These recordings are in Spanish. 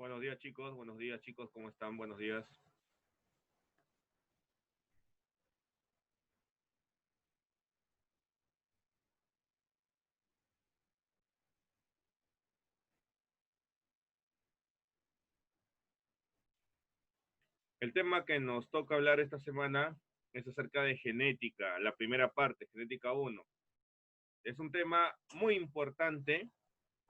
Buenos días chicos, ¿cómo están? Buenos días. El tema que nos toca hablar esta semana es acerca de genética, la primera parte, genética uno. Es un tema muy importante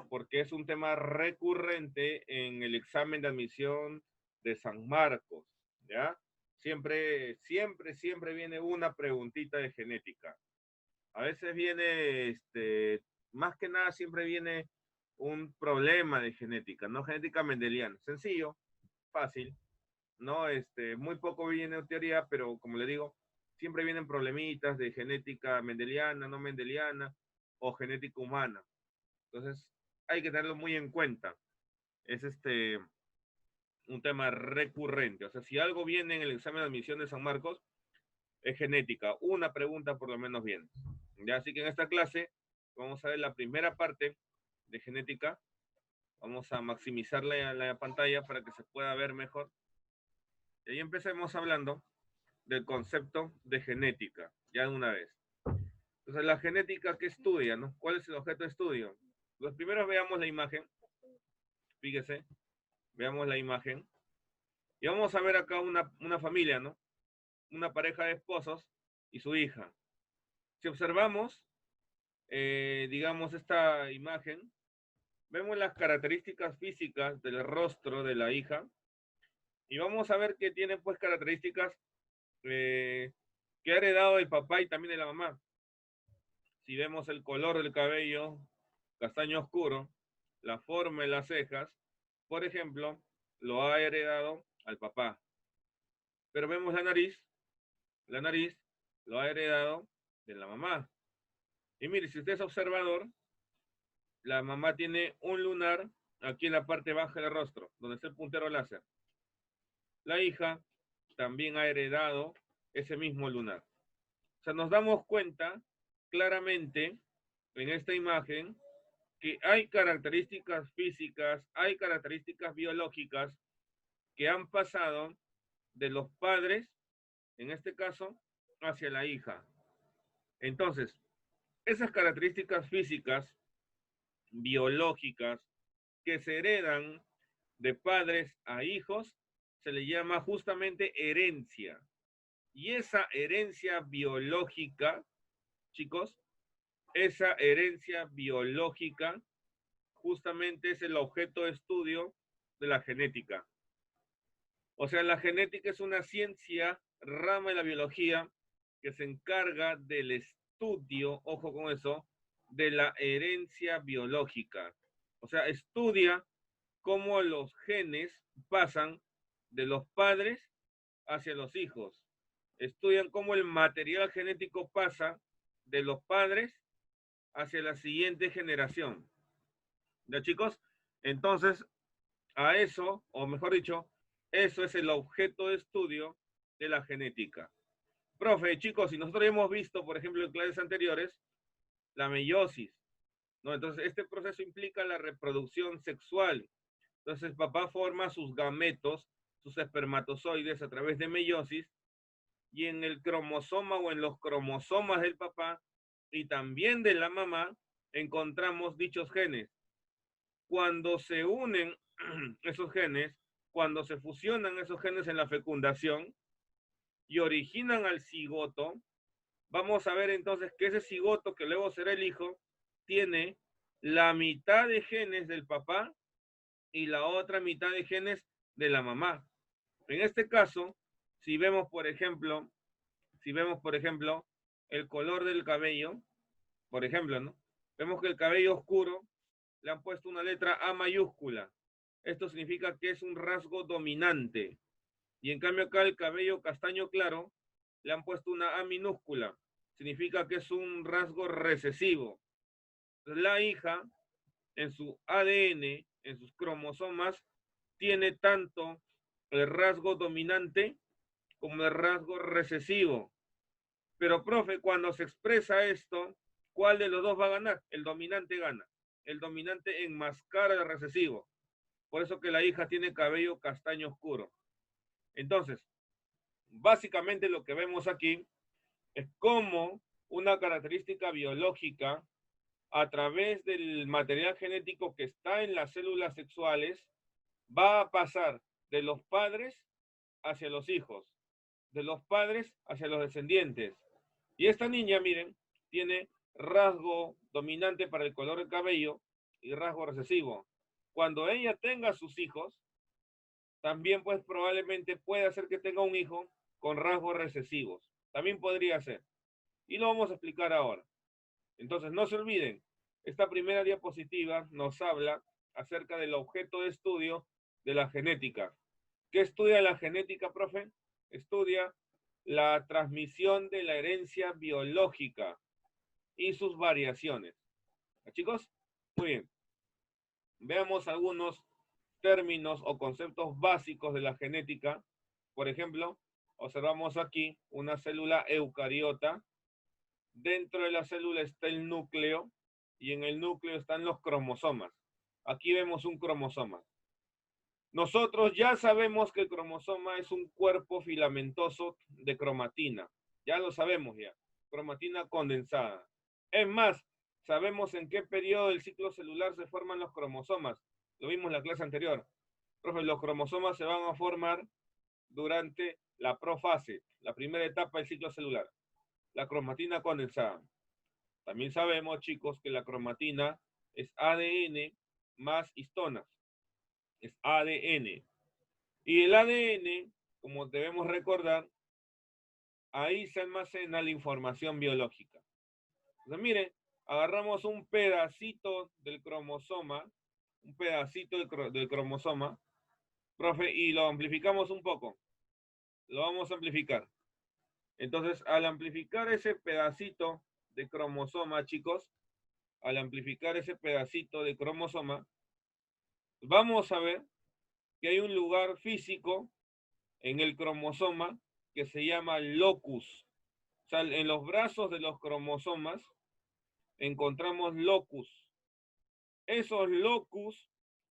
porque es un tema recurrente en el examen de admisión de San Marcos, ¿ya? Siempre viene una preguntita de genética. A veces viene, más que nada siempre viene un problema de genética, no genética mendeliana. Sencillo, fácil, ¿no? Muy poco viene en teoría, pero como le digo, siempre vienen problemitas de genética mendeliana, no mendeliana o genética humana. Entonces, hay que tenerlo muy en cuenta. Es un tema recurrente. O sea, si algo viene en el examen de admisión de San Marcos, es genética. Una pregunta por lo menos viene. Ya, así que en esta clase vamos a ver la primera parte de genética. Vamos a maximizar la pantalla para que se pueda ver mejor. Y ahí empecemos hablando del concepto de genética, ya de una vez. Entonces, la genética, ¿qué estudia? ¿No? ¿Cuál es el objeto de estudio? Los primeros veamos la imagen, fíjese, veamos la imagen, y vamos a ver acá una familia, ¿no? Una pareja de esposos y su hija. Si observamos, digamos, esta imagen, vemos las características físicas del rostro de la hija, y vamos a ver que tiene pues características que ha heredado el papá y también de la mamá. Si vemos el color del cabello, castaño oscuro, la forma de las cejas, por ejemplo, lo ha heredado al papá. Pero vemos la nariz lo ha heredado de la mamá. Y mire, si usted es observador, la mamá tiene un lunar aquí en la parte baja del rostro, donde está el puntero láser. La hija también ha heredado ese mismo lunar. O sea, nos damos cuenta claramente en esta imagen que hay características físicas, hay características biológicas que han pasado de los padres, en este caso, hacia la hija. Entonces, esas características físicas, biológicas, que se heredan de padres a hijos, se le llama justamente herencia. Y esa herencia biológica, chicos, esa herencia biológica justamente es el objeto de estudio de la genética. O sea, la genética es una ciencia, rama de la biología, que se encarga del estudio, ojo con eso, de la herencia biológica. O sea, estudia cómo los genes pasan de los padres hacia los hijos. Estudian cómo el material genético pasa de los padres hacia la siguiente generación. ¿Ya, chicos? Entonces, a eso, o mejor dicho, eso es el objeto de estudio de la genética. Profe, chicos, si nosotros hemos visto, por ejemplo, en clases anteriores, la meiosis, ¿no? Entonces, este proceso implica la reproducción sexual. Entonces, el papá forma sus gametos, sus espermatozoides a través de meiosis, y en el cromosoma o en los cromosomas del papá y también de la mamá encontramos dichos genes. Cuando se unen esos genes, cuando se fusionan esos genes en la fecundación y originan al cigoto, vamos a ver entonces que ese cigoto, que luego será el hijo, tiene la mitad de genes del papá y la otra mitad de genes de la mamá. En este caso, si vemos, por ejemplo, el color del cabello, por ejemplo, ¿no? Vemos que el cabello oscuro le han puesto una letra A mayúscula. Esto significa que es un rasgo dominante. Y en cambio acá el cabello castaño claro le han puesto una A minúscula. Significa que es un rasgo recesivo. La hija, en su ADN, en sus cromosomas, tiene tanto el rasgo dominante como el rasgo recesivo. Pero, profe, cuando se expresa esto, ¿cuál de los dos va a ganar? El dominante gana. El dominante enmascara el recesivo. Por eso que la hija tiene cabello castaño oscuro. Entonces, básicamente lo que vemos aquí es cómo una característica biológica a través del material genético que está en las células sexuales va a pasar de los padres hacia los hijos, de los padres hacia los descendientes. Y esta niña, miren, tiene rasgo dominante para el color del cabello y rasgo recesivo. Cuando ella tenga sus hijos, también pues probablemente puede ser que tenga un hijo con rasgos recesivos. También podría ser. Y lo vamos a explicar ahora. Entonces, no se olviden, esta primera diapositiva nos habla acerca del objeto de estudio de la genética. ¿Qué estudia la genética, profe? Estudia la transmisión de la herencia biológica y sus variaciones. Chicos, muy bien. Veamos algunos términos o conceptos básicos de la genética. Por ejemplo, observamos aquí una célula eucariota. Dentro de la célula está el núcleo y en el núcleo están los cromosomas. Aquí vemos un cromosoma. Nosotros ya sabemos que el cromosoma es un cuerpo filamentoso de cromatina. Ya lo sabemos ya. Cromatina condensada. Es más, sabemos en qué periodo del ciclo celular se forman los cromosomas. Lo vimos en la clase anterior. Profe, los cromosomas se van a formar durante la profase, la primera etapa del ciclo celular. La cromatina condensada. También sabemos, chicos, que la cromatina es ADN más histonas. Es ADN. Y el ADN, como debemos recordar, ahí se almacena la información biológica. Entonces, mire, agarramos un pedacito del cromosoma, un pedacito del cromosoma, profe, y lo amplificamos un poco. Lo vamos a amplificar. Entonces, al amplificar ese pedacito de cromosoma, chicos, al amplificar ese pedacito de cromosoma, vamos a ver que hay un lugar físico en el cromosoma que se llama locus. O sea, en los brazos de los cromosomas encontramos locus. Esos locus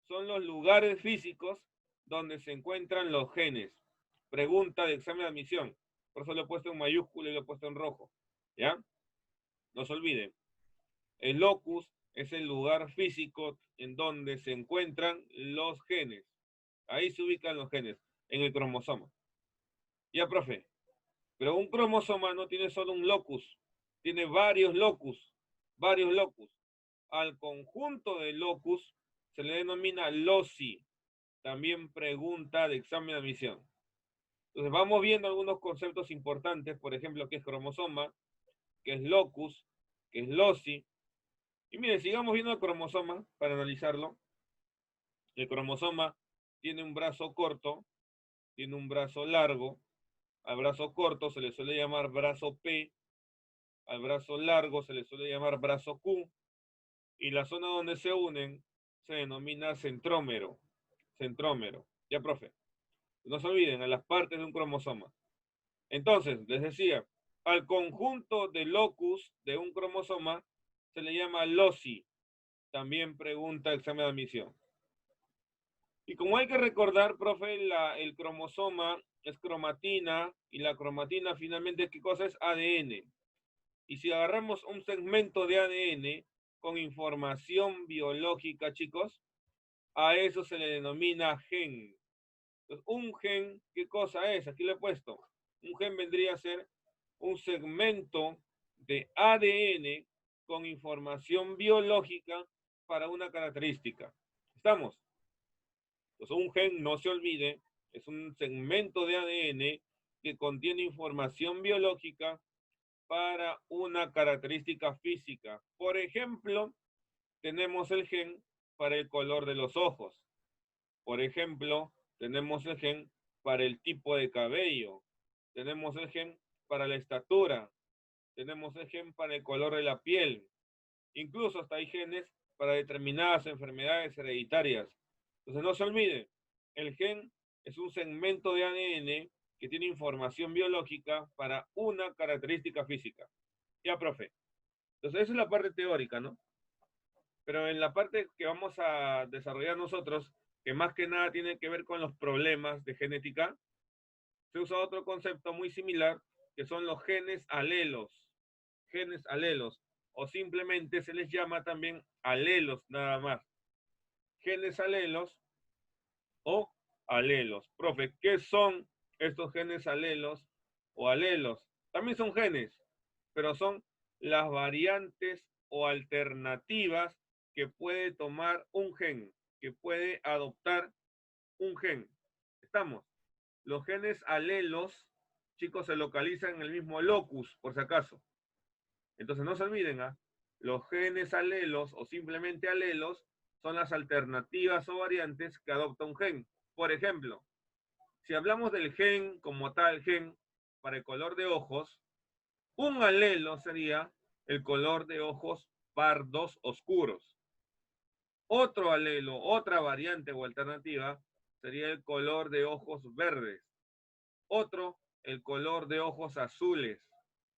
son los lugares físicos donde se encuentran los genes. Pregunta de examen de admisión. Por eso lo he puesto en mayúscula y lo he puesto en rojo. ¿Ya? No se olviden. El locus es el lugar físico en donde se encuentran los genes. Ahí se ubican los genes, en el cromosoma. Ya, profe. Pero un cromosoma no tiene solo un locus, tiene varios locus, varios locus. Al conjunto de locus se le denomina loci. También pregunta de examen de admisión. Entonces vamos viendo algunos conceptos importantes, por ejemplo, qué es cromosoma, qué es locus, qué es loci. Y miren, sigamos viendo el cromosoma para analizarlo. El cromosoma tiene un brazo corto, tiene un brazo largo. Al brazo corto se le suele llamar brazo P, al brazo largo se le suele llamar brazo Q, y la zona donde se unen se denomina centrómero. Centrómero. Ya, profe. No se olviden, a las partes de un cromosoma. Entonces, les decía, al conjunto de locus de un cromosoma se le llama loci. También pregunta examen de admisión. Y como hay que recordar, profe, el cromosoma es cromatina y la cromatina finalmente, ¿qué cosa es? ADN. Y si agarramos un segmento de ADN con información biológica, chicos, a eso se le denomina gen. Entonces, un gen, ¿qué cosa es? Aquí lo he puesto. Un gen vendría a ser un segmento de ADN con información biológica para una característica. ¿Estamos? Entonces, un gen, no se olvide, es un segmento de ADN que contiene información biológica para una característica física. Por ejemplo, tenemos el gen para el color de los ojos. Por ejemplo, tenemos el gen para el tipo de cabello. Tenemos el gen para la estatura. Tenemos el gen para el color de la piel. Incluso hasta hay genes para determinadas enfermedades hereditarias. Entonces no se olvide, el gen es un segmento de ADN que tiene información biológica para una característica física. Ya, profe. Entonces esa es la parte teórica, ¿no? Pero en la parte que vamos a desarrollar nosotros, que más que nada tiene que ver con los problemas de genética, se usa otro concepto muy similar, que son los genes alelos, o simplemente se les llama también alelos nada más. Genes alelos o alelos. Profe, ¿qué son estos genes alelos o alelos? También son genes, pero son las variantes o alternativas que puede tomar un gen, que puede adoptar un gen. ¿Estamos? Los genes alelos, chicos, se localizan en el mismo locus, por si acaso. Entonces no se olviden, ¿ah? Los genes alelos o simplemente alelos son las alternativas o variantes que adopta un gen. Por ejemplo, si hablamos del gen como tal, gen para el color de ojos, un alelo sería el color de ojos pardos oscuros. Otro alelo, otra variante o alternativa, sería el color de ojos verdes. Otro, el color de ojos azules.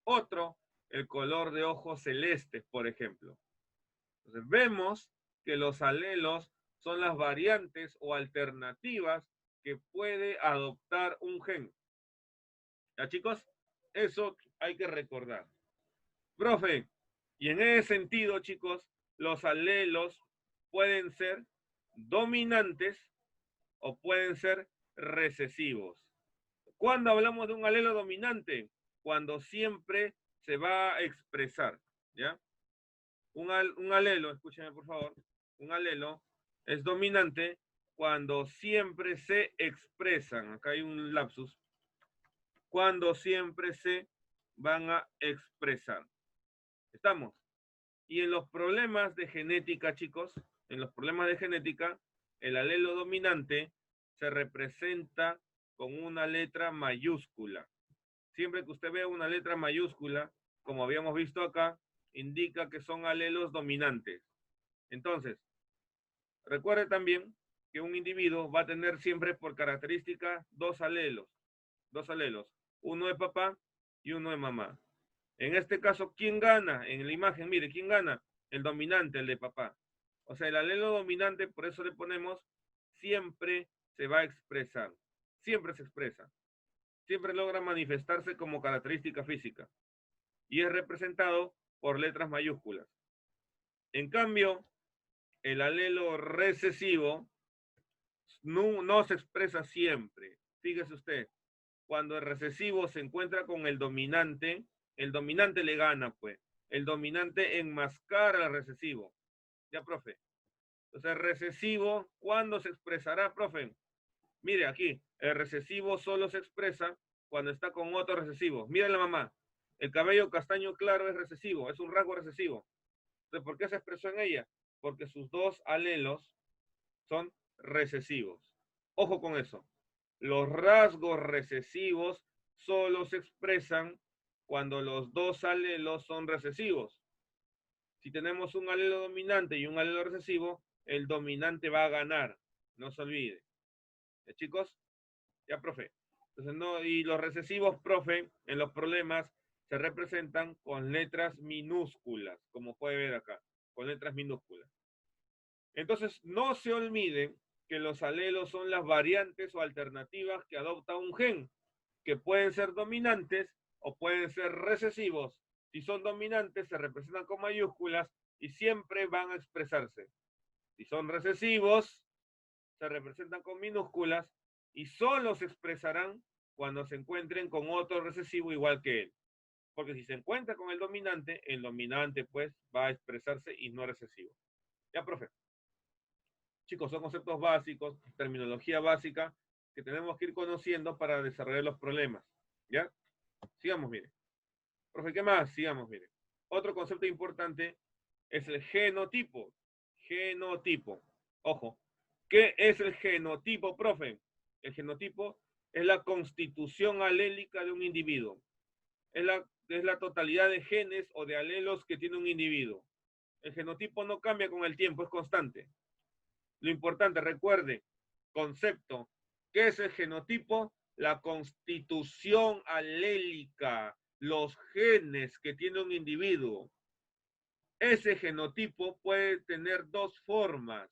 Otro, el color de ojos celestes, por ejemplo. Entonces vemos que los alelos son las variantes o alternativas que puede adoptar un gen. ¿Ya, chicos? Eso hay que recordar. Profe, y en ese sentido, chicos, los alelos pueden ser dominantes o pueden ser recesivos. ¿Cuándo hablamos de un alelo dominante? Cuando siempre se va a expresar, ¿ya? Un alelo, escúcheme por favor, un alelo es dominante cuando siempre se expresan, acá hay un lapsus, cuando siempre se van a expresar. ¿Estamos? Y en los problemas de genética, chicos, en los problemas de genética, el alelo dominante se representa con una letra mayúscula. Siempre que usted vea una letra mayúscula, como habíamos visto acá, indica que son alelos dominantes. Entonces, recuerde también que un individuo va a tener siempre por característica dos alelos, uno de papá y uno de mamá. En este caso, ¿quién gana? En la imagen, mire, ¿quién gana? El dominante, el de papá. O sea, el alelo dominante, por eso le ponemos, siempre se va a expresar. Siempre se expresa. Siempre logra manifestarse como característica física. Y es representado por letras mayúsculas. En cambio, el alelo recesivo no se expresa siempre. Fíjese usted, cuando el recesivo se encuentra con el dominante le gana, pues. El dominante enmascara al recesivo. Ya, profe. Entonces, el recesivo, ¿cuándo se expresará, profe? Mire aquí, el recesivo solo se expresa cuando está con otro recesivo. Mire la mamá, el cabello castaño claro es recesivo, es un rasgo recesivo. Entonces, ¿por qué se expresó en ella? Porque sus dos alelos son recesivos. Ojo con eso. Los rasgos recesivos solo se expresan cuando los dos alelos son recesivos. Si tenemos un alelo dominante y un alelo recesivo, el dominante va a ganar. No se olvide. ¿Ya, chicos? Ya, profe. Entonces, no, y los recesivos, profe, en los problemas se representan con letras minúsculas, como puede ver acá, con letras minúsculas. Entonces, no se olviden que los alelos son las variantes o alternativas que adopta un gen, que pueden ser dominantes o pueden ser recesivos. Si son dominantes, se representan con mayúsculas y siempre van a expresarse. Si son recesivos, se representan con minúsculas y solo se expresarán cuando se encuentren con otro recesivo igual que él. Porque si se encuentra con el dominante pues va a expresarse y no recesivo. Ya, profe. Chicos, son conceptos básicos, terminología básica que tenemos que ir conociendo para desarrollar los problemas. ¿Ya? Sigamos, mire. Profe, ¿qué más? Sigamos, mire. Otro concepto importante es el genotipo. Genotipo. Ojo. ¿Qué es el genotipo, profe? El genotipo es la constitución alélica de un individuo. Es la totalidad de genes o de alelos que tiene un individuo. El genotipo no cambia con el tiempo, es constante. Lo importante, recuerde, concepto, ¿qué es el genotipo? La constitución alélica, los genes que tiene un individuo. Ese genotipo puede tener dos formas.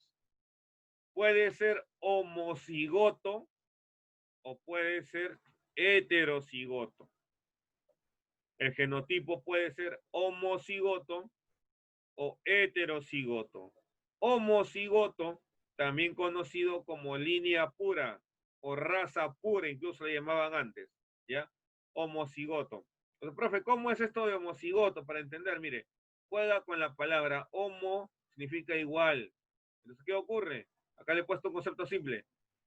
puede ser homocigoto o puede ser heterocigoto. El genotipo puede ser homocigoto o heterocigoto. Homocigoto, también conocido como línea pura o raza pura, incluso le llamaban antes, ¿ya? Homocigoto. Entonces, profe, ¿cómo es esto de homocigoto? Para entender, mire, juega con la palabra homo, significa igual. Entonces, ¿qué ocurre? Acá le he puesto un concepto simple.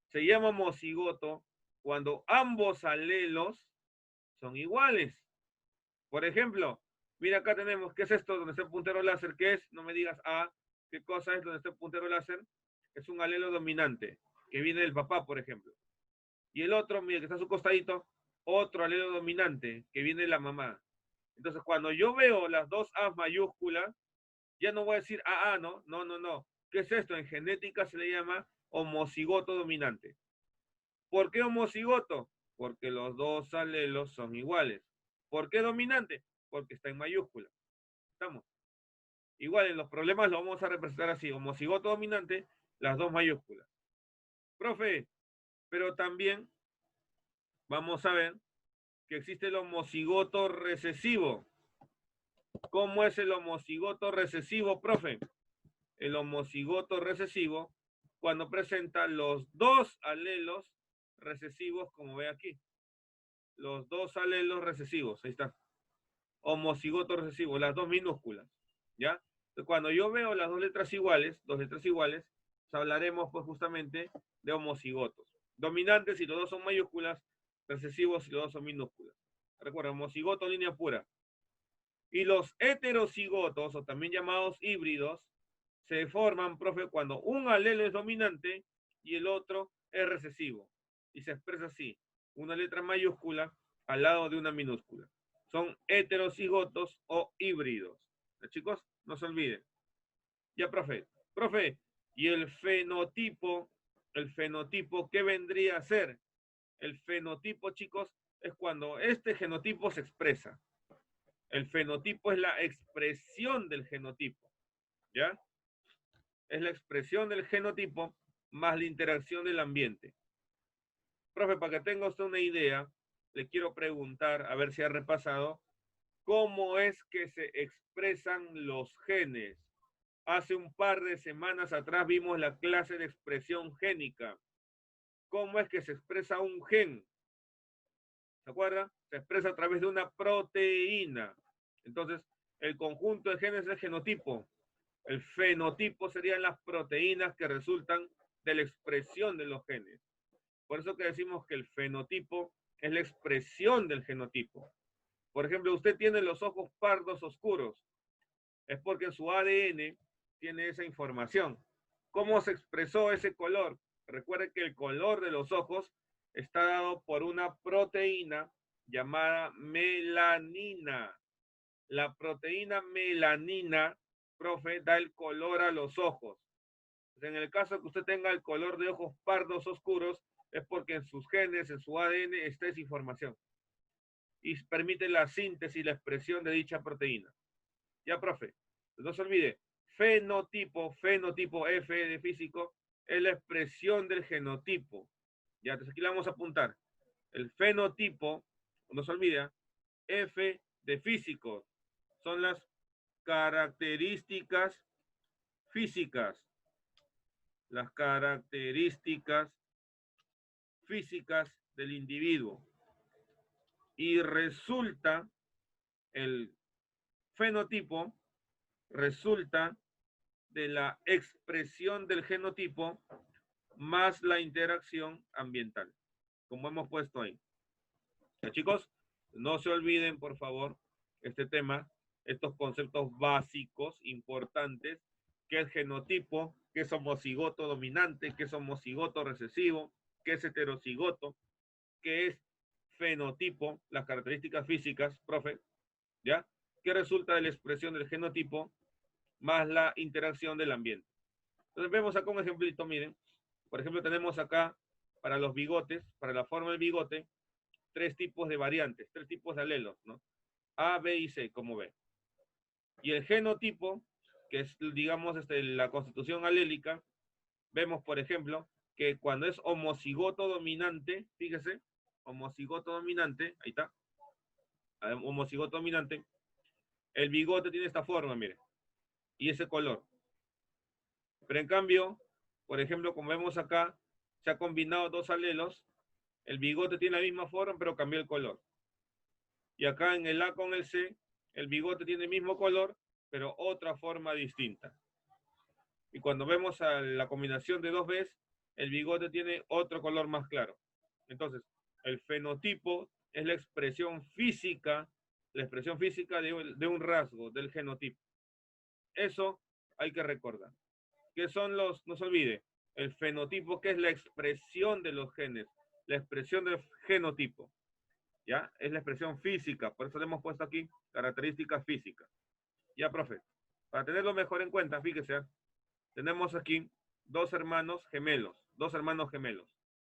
Se llama homocigoto cuando ambos alelos son iguales. Por ejemplo, mira acá tenemos, ¿qué es esto donde está el puntero láser? ¿Qué es? No me digas, ¿qué cosa es donde está el puntero láser? Es un alelo dominante, que viene del papá, por ejemplo. Y el otro, mira, que está a su costadito, otro alelo dominante, que viene de la mamá. Entonces, cuando yo veo las dos A mayúsculas, ya no voy a decir ¿no? No, no, no. ¿Qué es esto? En genética se le llama homocigoto dominante. ¿Por qué homocigoto? Porque los dos alelos son iguales. ¿Por qué dominante? Porque está en mayúscula. ¿Estamos? Igual en los problemas lo vamos a representar así, homocigoto dominante, las dos mayúsculas. Profe, pero también vamos a ver que existe el homocigoto recesivo. ¿Cómo es el homocigoto recesivo, profe? El homocigoto recesivo cuando presenta los dos alelos recesivos, como ve aquí. Los dos alelos recesivos, ahí está. Homocigoto recesivo, las dos minúsculas, ¿ya? Entonces, cuando yo veo las dos letras iguales, pues hablaremos pues justamente de homocigotos. Dominantes si los dos son mayúsculas, recesivos si los dos son minúsculas. Recuerda, homocigoto línea pura. Y los heterocigotos, o también llamados híbridos, se forman, profe, cuando un alelo es dominante y el otro es recesivo. Y se expresa así, una letra mayúscula al lado de una minúscula. Son heterocigotos o híbridos. Chicos, no se olviden. Ya, profe. Profe, ¿y el fenotipo, qué vendría a ser? El fenotipo, chicos, es cuando este genotipo se expresa. El fenotipo es la expresión del genotipo, ¿ya? Es la expresión del genotipo más la interacción del ambiente. Profe, para que tenga usted una idea, le quiero preguntar, a ver si ha repasado, ¿cómo es que se expresan los genes? Hace un par de semanas atrás vimos la clase de expresión génica. ¿Cómo es que se expresa un gen? ¿Se acuerda? Se expresa a través de una proteína. Entonces, el conjunto de genes es el genotipo. El fenotipo serían las proteínas que resultan de la expresión de los genes. Por eso que decimos que el fenotipo es la expresión del genotipo. Por ejemplo, usted tiene los ojos pardos oscuros. Es porque en su ADN tiene esa información. ¿Cómo se expresó ese color? Recuerde que el color de los ojos está dado por una proteína llamada melanina. La proteína melanina, profe, da el color a los ojos. En el caso que usted tenga el color de ojos pardos oscuros, es porque en sus genes, en su ADN, está esa información. Y permite la síntesis y la expresión de dicha proteína. Ya, profe, no se olvide, fenotipo F de físico, es la expresión del genotipo. Ya, entonces aquí le vamos a apuntar. El fenotipo, no se olvide, F de físico, son las características físicas. Las características físicas del individuo. Y resulta, el fenotipo resulta de la expresión del genotipo más la interacción ambiental, como hemos puesto ahí. ¿Ya, chicos? No se olviden, por favor, este tema, estos conceptos básicos, importantes, que es genotipo, que es homocigoto dominante, que es homocigoto recesivo, que es heterocigoto, que es fenotipo, las características físicas, profe, ¿ya? Que resulta de la expresión del genotipo más la interacción del ambiente. Entonces vemos acá un ejemplito, miren. Por ejemplo, tenemos acá para los bigotes, para la forma del bigote, tres tipos de variantes, tres tipos de alelos, ¿no? A, B y C, como ven. Y el genotipo, que es, digamos, la constitución alélica, Vemos, por ejemplo, que cuando es homocigoto dominante, fíjese, homocigoto dominante, ahí está, homocigoto dominante, el bigote tiene esta forma, mire, y ese color. Pero en cambio, por ejemplo, como vemos acá, se ha combinado dos alelos, el bigote tiene la misma forma, pero cambió el color. Y acá en el A con el C, el bigote tiene el mismo color, pero otra forma distinta. Y cuando vemos a la combinación de dos Bs, el bigote tiene otro color más claro. Entonces, el fenotipo es la expresión física de un rasgo, del genotipo. Eso hay que recordar. ¿Qué son los, no se olvide, el fenotipo, que es la expresión de los genes, la expresión del genotipo? ¿Ya? Es la expresión física, por eso le hemos puesto aquí características físicas. Ya, profe, para tenerlo mejor en cuenta, fíjese, tenemos aquí dos hermanos gemelos,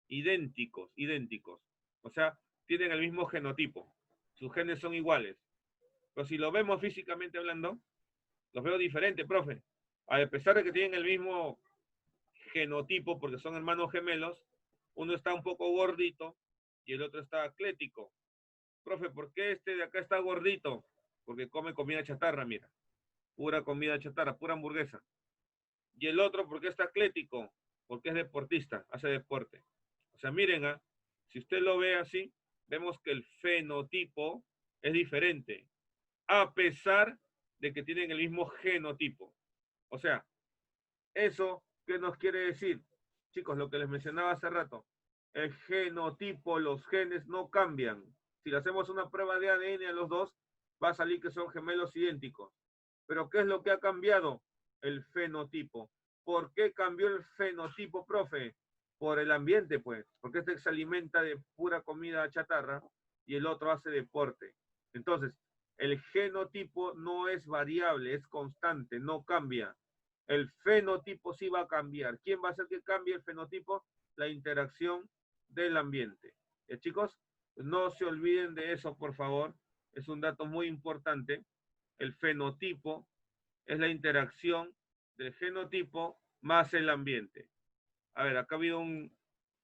idénticos. O sea, tienen el mismo genotipo, sus genes son iguales. Pero si lo vemos físicamente hablando, los veo diferentes, profe. A pesar de que tienen el mismo genotipo, porque son hermanos gemelos, uno está un poco gordito y el otro está atlético. Profe, ¿por qué este de acá está gordito? Porque come comida chatarra, mira. Pura comida chatarra, pura hamburguesa. Y el otro, ¿por qué está atlético? Porque es deportista, hace deporte. O sea, miren, si usted lo ve así, vemos que el fenotipo es diferente, a pesar de que tienen el mismo genotipo. O sea, ¿eso qué nos quiere decir? Chicos, lo que les mencionaba hace rato, el genotipo, los genes no cambian. Si le hacemos una prueba de ADN a los dos, va a salir que son gemelos idénticos. Pero ¿qué es lo que ha cambiado? El fenotipo. ¿Por qué cambió el fenotipo, profe? Por el ambiente, pues. Porque este se alimenta de pura comida chatarra y el otro hace deporte. Entonces, el genotipo no es variable, es constante, no cambia. El fenotipo sí va a cambiar. ¿Quién va a hacer que cambie el fenotipo? La interacción del ambiente. Chicos, no se olviden de eso, por favor. Es un dato muy importante. El fenotipo es la interacción del genotipo más el ambiente. A ver, acá ha habido un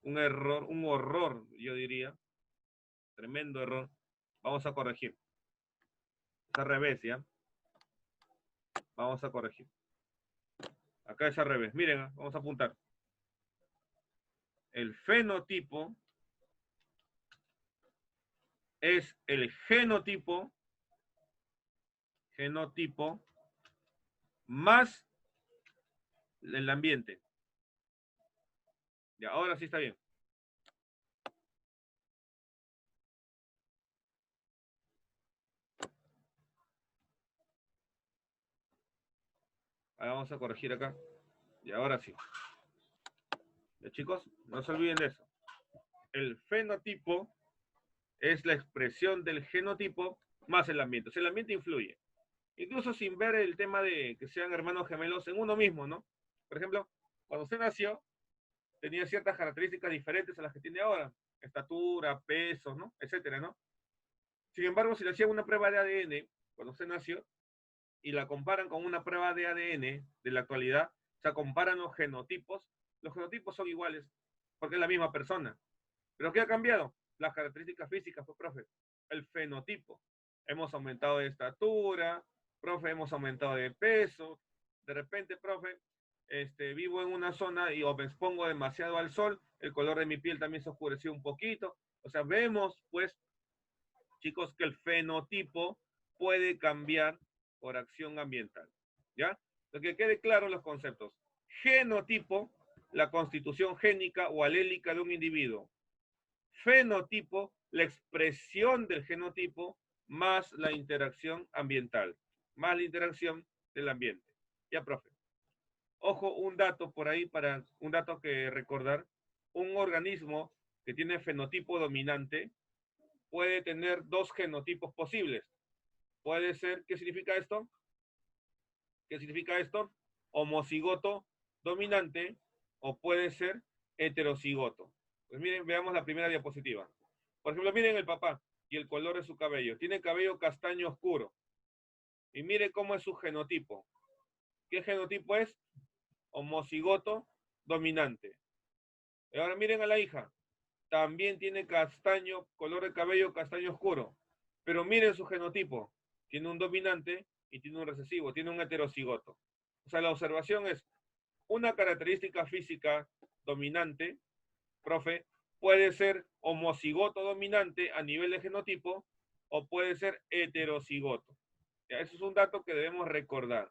error, un horror, yo diría. Tremendo error. Vamos a corregir. Es al revés, ¿ya? Vamos a corregir. Acá es al revés. Miren, vamos a apuntar. El fenotipo es el genotipo más el ambiente. Ya, ahora sí está bien. Ahora vamos a corregir acá. Y ahora sí. Ya, chicos, no se olviden de eso. El fenotipo es la expresión del genotipo más el ambiente. O sea, el ambiente influye. Incluso sin ver el tema de que sean hermanos gemelos en uno mismo, ¿no? Por ejemplo, cuando usted nació, tenía ciertas características diferentes a las que tiene ahora. Estatura, peso, ¿no? Etcétera, ¿no? Sin embargo, si le hacían una prueba de ADN cuando usted nació y la comparan con una prueba de ADN de la actualidad, o sea, comparan los genotipos son iguales porque es la misma persona. ¿Pero qué ha cambiado? Las características físicas, pues, profe. El fenotipo. Hemos aumentado de estatura, profe, hemos aumentado de peso. De repente, profe, vivo en una zona y o me expongo demasiado al sol, el color de mi piel también se oscureció un poquito. O sea, vemos, pues, chicos, que el fenotipo puede cambiar por acción ambiental. ¿Ya? Lo que quede claro en los conceptos. Genotipo, la constitución génica o alélica de un individuo. Fenotipo, la expresión del genotipo más la interacción ambiental, más la interacción del ambiente. Ya, profe. Ojo, un dato por ahí, un dato que recordar. Un organismo que tiene fenotipo dominante puede tener dos genotipos posibles. Puede ser, ¿qué significa esto? ¿Qué significa esto? Homocigoto dominante o puede ser heterocigoto. Pues miren, veamos la primera diapositiva. Por ejemplo, miren el papá y el color de su cabello. Tiene cabello castaño oscuro. Y mire cómo es su genotipo. ¿Qué genotipo es? Homocigoto dominante. Y ahora miren a la hija. También tiene castaño, color de cabello castaño oscuro. Pero miren su genotipo. Tiene un dominante y tiene un recesivo, tiene un heterocigoto. O sea, la observación es una característica física dominante, profe, puede ser homocigoto dominante a nivel de genotipo o puede ser heterocigoto. Ya, eso es un dato que debemos recordar,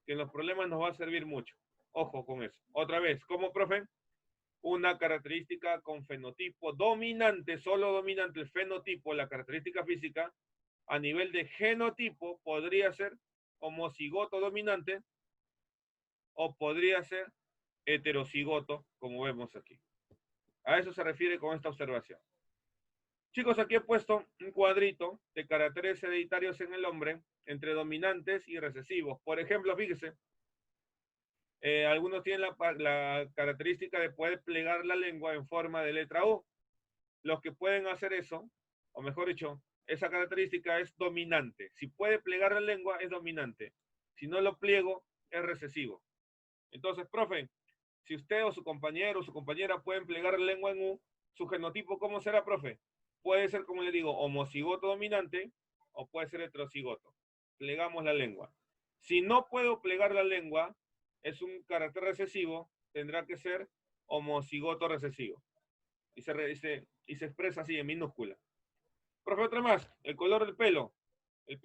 que en los problemas nos va a servir mucho. Ojo con eso. Otra vez, ¿cómo, profe? Una característica con fenotipo dominante, solo dominante el fenotipo, la característica física, a nivel de genotipo podría ser homocigoto dominante o podría ser heterocigoto, como vemos aquí. A eso se refiere con esta observación. Chicos, aquí he puesto un cuadrito de caracteres hereditarios en el hombre entre dominantes y recesivos. Por ejemplo, fíjese, algunos tienen la característica de poder plegar la lengua en forma de letra U. Los que pueden hacer eso, o mejor dicho, esa característica es dominante. Si puede plegar la lengua, es dominante. Si no lo pliego, es recesivo. Entonces, profe, si usted o su compañero o su compañera pueden plegar la lengua en U, su genotipo, ¿cómo será, profe? Puede ser, como le digo, homocigoto dominante o puede ser heterocigoto. Plegamos la lengua. Si no puedo plegar la lengua, es un carácter recesivo, tendrá que ser homocigoto recesivo. Y se expresa así en minúscula. Profe, otra más, el color del pelo. El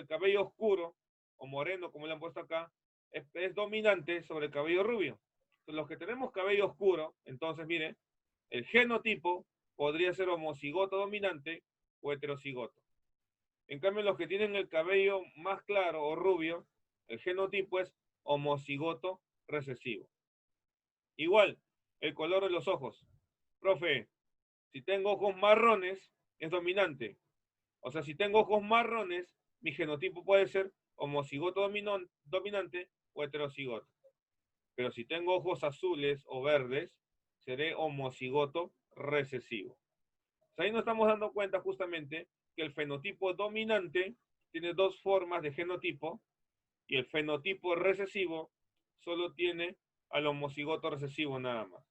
cabello oscuro o moreno, como le han puesto acá, es dominante sobre el cabello rubio. Entonces, los que tenemos cabello oscuro, entonces, miren, el genotipo podría ser homocigoto dominante o heterocigoto. En cambio, los que tienen el cabello más claro o rubio, el genotipo es homocigoto recesivo. Igual, el color de los ojos. Profe, si tengo ojos marrones, es dominante. O sea, si tengo ojos marrones, mi genotipo puede ser homocigoto dominante o heterocigoto. Pero si tengo ojos azules o verdes, seré homocigoto recesivo. O sea, ahí nos estamos dando cuenta justamente que el fenotipo dominante tiene dos formas de genotipo y el fenotipo recesivo solo tiene al homocigoto recesivo nada más.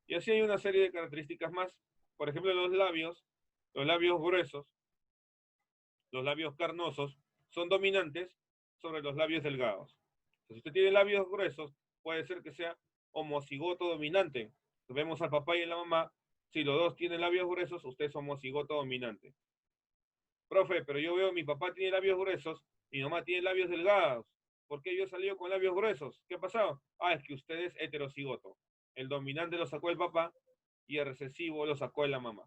Y así hay una serie de características más. Por ejemplo, los labios gruesos, los labios carnosos, son dominantes sobre los labios delgados. Si usted tiene labios gruesos, puede ser que sea homocigoto dominante. Vemos al papá y a la mamá, si los dos tienen labios gruesos, usted es homocigoto dominante. Profe, pero yo veo mi papá tiene labios gruesos y mi mamá tiene labios delgados. ¿Por qué yo he salido con labios gruesos? ¿Qué ha pasado? Ah, es que usted es heterocigoto. El dominante lo sacó el papá y el recesivo lo sacó la mamá.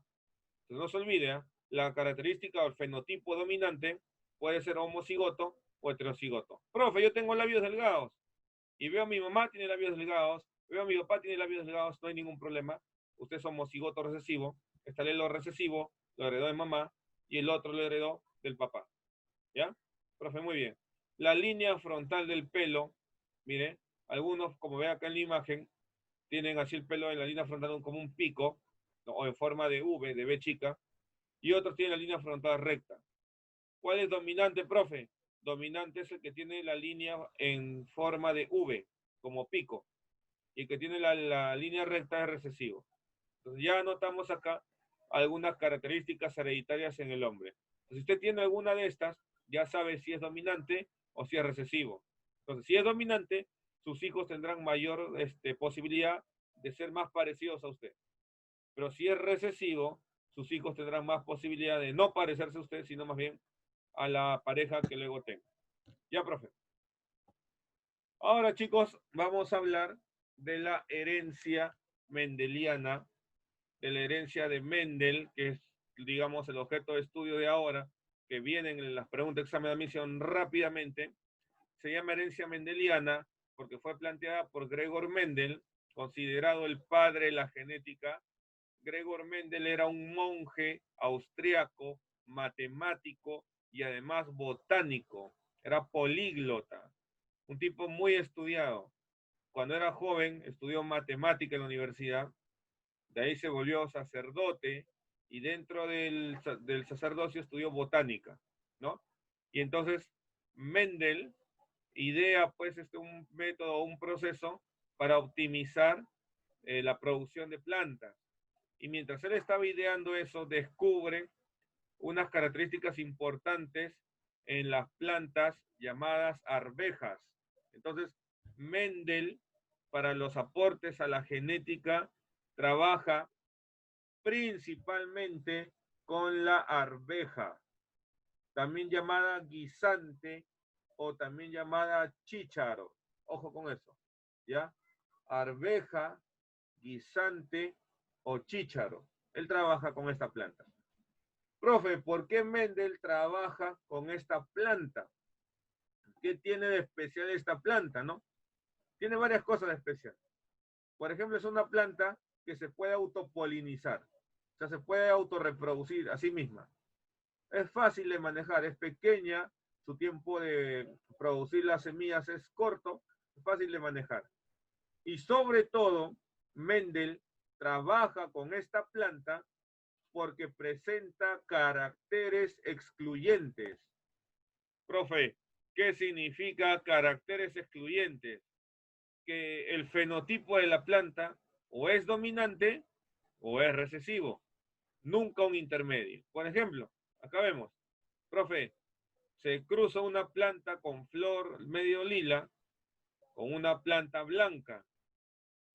Entonces no se olvide, la característica o el fenotipo dominante puede ser homocigoto o heterocigoto. Profe, yo tengo labios delgados y veo a mi mamá tiene labios delgados, veo a mi papá tiene labios delgados, no hay ningún problema. Usted es homocigoto recesivo, está lo recesivo, lo heredó de mamá y el otro lo heredó del papá. ¿Ya? Profe, muy bien. La línea frontal del pelo, mire, algunos, como ve acá en la imagen, tienen así el pelo en la línea frontal como un pico, ¿no? O en forma de V, de B chica, y otros tienen la línea frontal recta. ¿Cuál es dominante, profe? Dominante es el que tiene la línea en forma de V, como pico, y el que tiene la línea recta es recesivo. Entonces ya notamos acá algunas características hereditarias en el hombre. Si usted tiene alguna de estas, ya sabe si es dominante o si es recesivo. Entonces, si es dominante, sus hijos tendrán mayor posibilidad de ser más parecidos a usted. Pero si es recesivo, sus hijos tendrán más posibilidad de no parecerse a usted, sino más bien a la pareja que luego tenga. Ya, profe. Ahora, chicos, vamos a hablar de la herencia mendeliana, de la herencia de Mendel, que es, digamos, el objeto de estudio de ahora, que vienen en las preguntas de examen de admisión rápidamente. Se llama herencia mendeliana porque fue planteada por Gregor Mendel, considerado el padre de la genética. Gregor Mendel era un monje austriaco, matemático y además botánico. Era políglota, un tipo muy estudiado. Cuando era joven estudió matemática en la universidad, de ahí se volvió sacerdote y dentro del sacerdocio estudió botánica, ¿no? Y entonces Mendel idea pues un método, un proceso para optimizar la producción de plantas. Y mientras él estaba ideando eso, descubre unas características importantes en las plantas llamadas arvejas. Entonces, Mendel, para los aportes a la genética, trabaja principalmente con la arveja, también llamada guisante o también llamada chícharo. Ojo con eso, ¿ya? Arveja, guisante o chícharo. Él trabaja con esta planta. Profe, ¿por qué Mendel trabaja con esta planta? ¿Qué tiene de especial esta planta, no? Tiene varias cosas de especial. Por ejemplo, es una planta que se puede autopolinizar. O sea, se puede autorreproducir a sí misma. Es fácil de manejar, es pequeña, su tiempo de producir las semillas es corto, es fácil de manejar. Y sobre todo, Mendel trabaja con esta planta porque presenta caracteres excluyentes. Profe, ¿qué significa caracteres excluyentes? Que el fenotipo de la planta o es dominante o es recesivo, nunca un intermedio. Por ejemplo, acá vemos, profe, se cruza una planta con flor medio lila con una planta blanca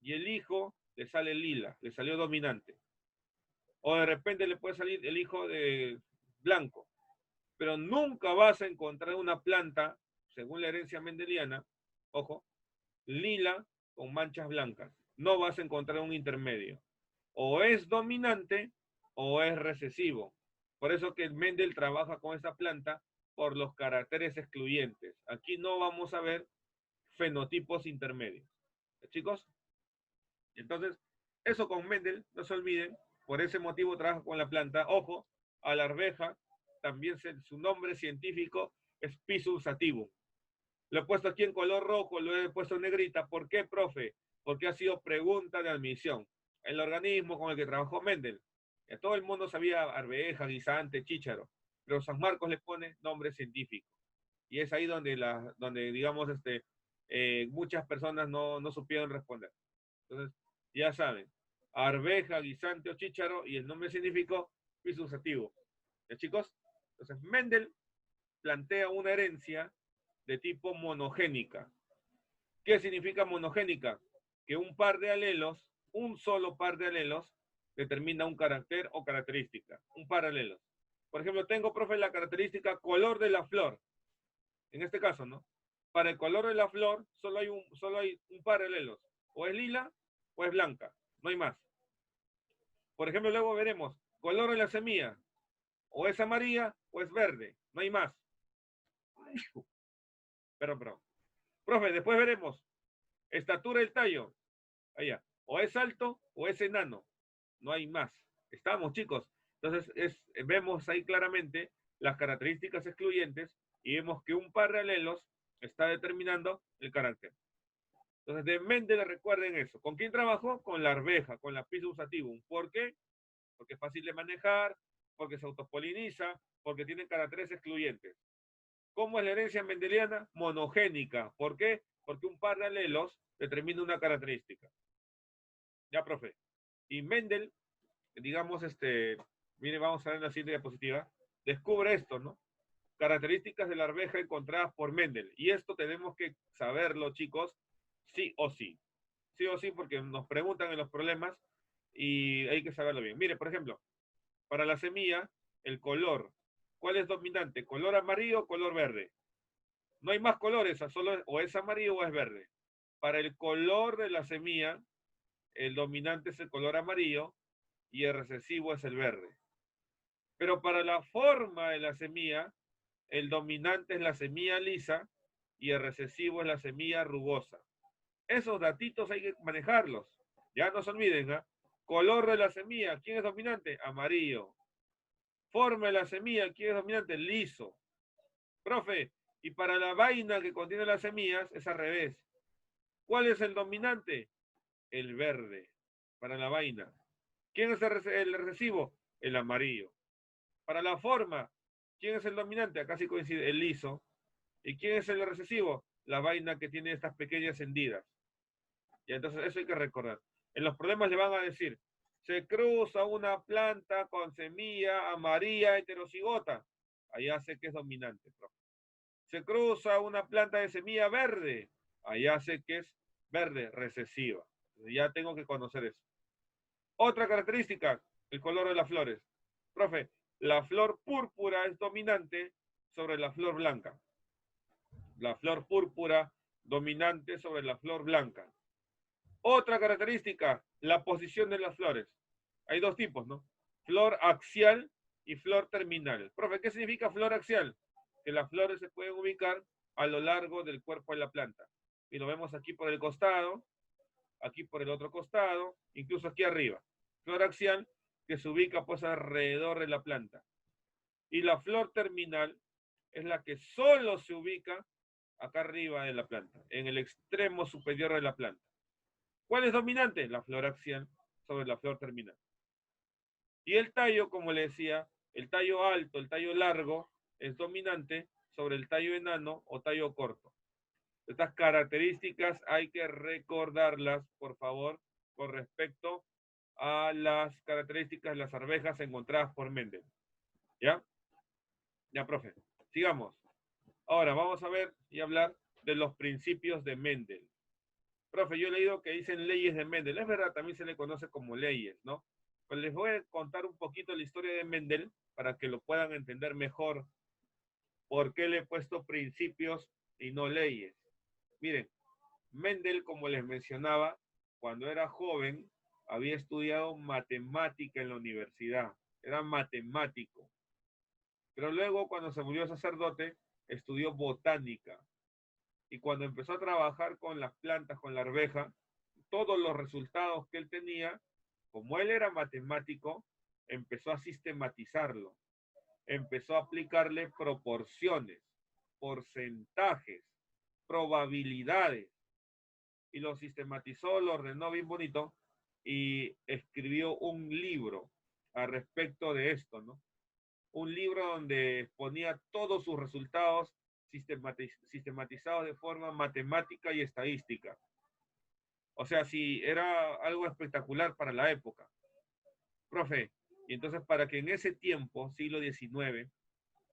y el hijo le sale lila, le salió dominante. O de repente le puede salir el hijo de blanco. Pero nunca vas a encontrar una planta, según la herencia mendeliana, ojo, lila con manchas blancas. No vas a encontrar un intermedio. O es dominante o es recesivo. Por eso que Mendel trabaja con esa planta por los caracteres excluyentes. Aquí no vamos a ver fenotipos intermedios. Chicos, entonces, eso con Mendel, no se olviden, por ese motivo trabaja con la planta. Ojo, a la arveja, también su nombre científico es Pisum sativum. Lo he puesto aquí en color rojo, lo he puesto en negrita. ¿Por qué, profe? Porque ha sido pregunta de admisión. El organismo con el que trabajó Mendel. Todo el mundo sabía arveja, guisante, chícharo, pero San Marcos le pone nombre científico. Y es ahí donde digamos, muchas personas no supieron responder. Entonces, ya saben, arveja, guisante o chícharo, y el nombre científico Pisum sativum. ¿Ya, chicos? Entonces, Mendel plantea una herencia de tipo monogénica. ¿Qué significa monogénica? Que un par de alelos, un solo par de alelos, determina un carácter o característica. Un par de alelos. Por ejemplo, tengo, profe, la característica color de la flor. En este caso, ¿no? Para el color de la flor solo hay un par de alelos. O es lila o es blanca. No hay más. Por ejemplo, luego veremos color de la semilla. O es amarilla o es verde. No hay más. Perdón. Profe, después veremos estatura del tallo. Allá. O es alto o es enano. No hay más. Estamos, chicos. Entonces, vemos ahí claramente las características excluyentes y vemos que un par de alelos está determinando el carácter. Entonces, de Mendel recuerden eso. ¿Con quién trabajó? Con la arveja, con la Pisum sativum. ¿Por qué? Porque es fácil de manejar, porque se autopoliniza, porque tiene caracteres excluyentes. ¿Cómo es la herencia mendeliana? Monogénica. ¿Por qué? Porque un par de alelos determina una característica. Ya, profe. Y Mendel, digamos, mire, vamos a ver en la siguiente diapositiva, descubre esto, ¿no? Características de la arveja encontradas por Mendel. Y esto tenemos que saberlo, chicos, sí o sí. Sí o sí, porque nos preguntan en los problemas y hay que saberlo bien. Mire, por ejemplo, para la semilla, el color. ¿Cuál es dominante? ¿Color amarillo o color verde? No hay más colores, solo o es amarillo o es verde. Para el color de la semilla, el dominante es el color amarillo y el recesivo es el verde. Pero para la forma de la semilla, el dominante es la semilla lisa y el recesivo es la semilla rugosa. Esos datitos hay que manejarlos. Ya no se olviden, ¿eh? Color de la semilla, ¿quién es dominante? Amarillo. Forma de la semilla, ¿quién es dominante? Liso. Profe, y para la vaina que contiene las semillas es al revés. ¿Cuál es el dominante? El verde, para la vaina. ¿Quién es el recesivo? El amarillo. Para la forma, ¿quién es el dominante? Acá sí coincide, el liso. ¿Y quién es el recesivo? La vaina que tiene estas pequeñas hendidas. Y entonces eso hay que recordar. En los problemas le van a decir, se cruza una planta con semilla amarilla heterocigota. Allá sé que es dominante, profe. Se cruza una planta de semilla verde. Allá sé que es verde, recesiva. Ya tengo que conocer eso. Otra característica, el color de las flores. Profe, la flor púrpura es dominante sobre la flor blanca. La flor púrpura dominante sobre la flor blanca. Otra característica, la posición de las flores. Hay dos tipos, ¿no? Flor axial y flor terminal. Profe, ¿qué significa flor axial? Que las flores se pueden ubicar a lo largo del cuerpo de la planta. Y lo vemos aquí por el costado, aquí por el otro costado, incluso aquí arriba. Flor axial que se ubica pues alrededor de la planta. Y la flor terminal es la que solo se ubica acá arriba de la planta, en el extremo superior de la planta. ¿Cuál es dominante? La flor axial sobre la flor terminal. Y el tallo, como le decía, el tallo alto, el tallo largo, es dominante sobre el tallo enano o tallo corto. Estas características hay que recordarlas, por favor, con respecto a las características de las arvejas encontradas por Mendel. ¿Ya? Ya, profe. Sigamos. Ahora vamos a ver y hablar de los principios de Mendel. Profe, yo he leído que dicen leyes de Mendel. Es verdad, también se le conoce como leyes, ¿no? Pues les voy a contar un poquito la historia de Mendel para que lo puedan entender mejor por qué le he puesto principios y no leyes. Miren, Mendel, como les mencionaba, cuando era joven, había estudiado matemática en la universidad. Era matemático. Pero luego, cuando se volvió sacerdote, estudió botánica. Y cuando empezó a trabajar con las plantas, con la arveja, todos los resultados que él tenía, como él era matemático, empezó a sistematizarlo. Empezó a aplicarle proporciones, porcentajes, probabilidades. Y lo sistematizó, lo ordenó bien bonito y escribió un libro al respecto de esto, ¿no? Un libro donde ponía todos sus resultados sistematizados de forma matemática y estadística. O sea, sí, era algo espectacular para la época. Profe, y entonces para que en ese tiempo, siglo XIX,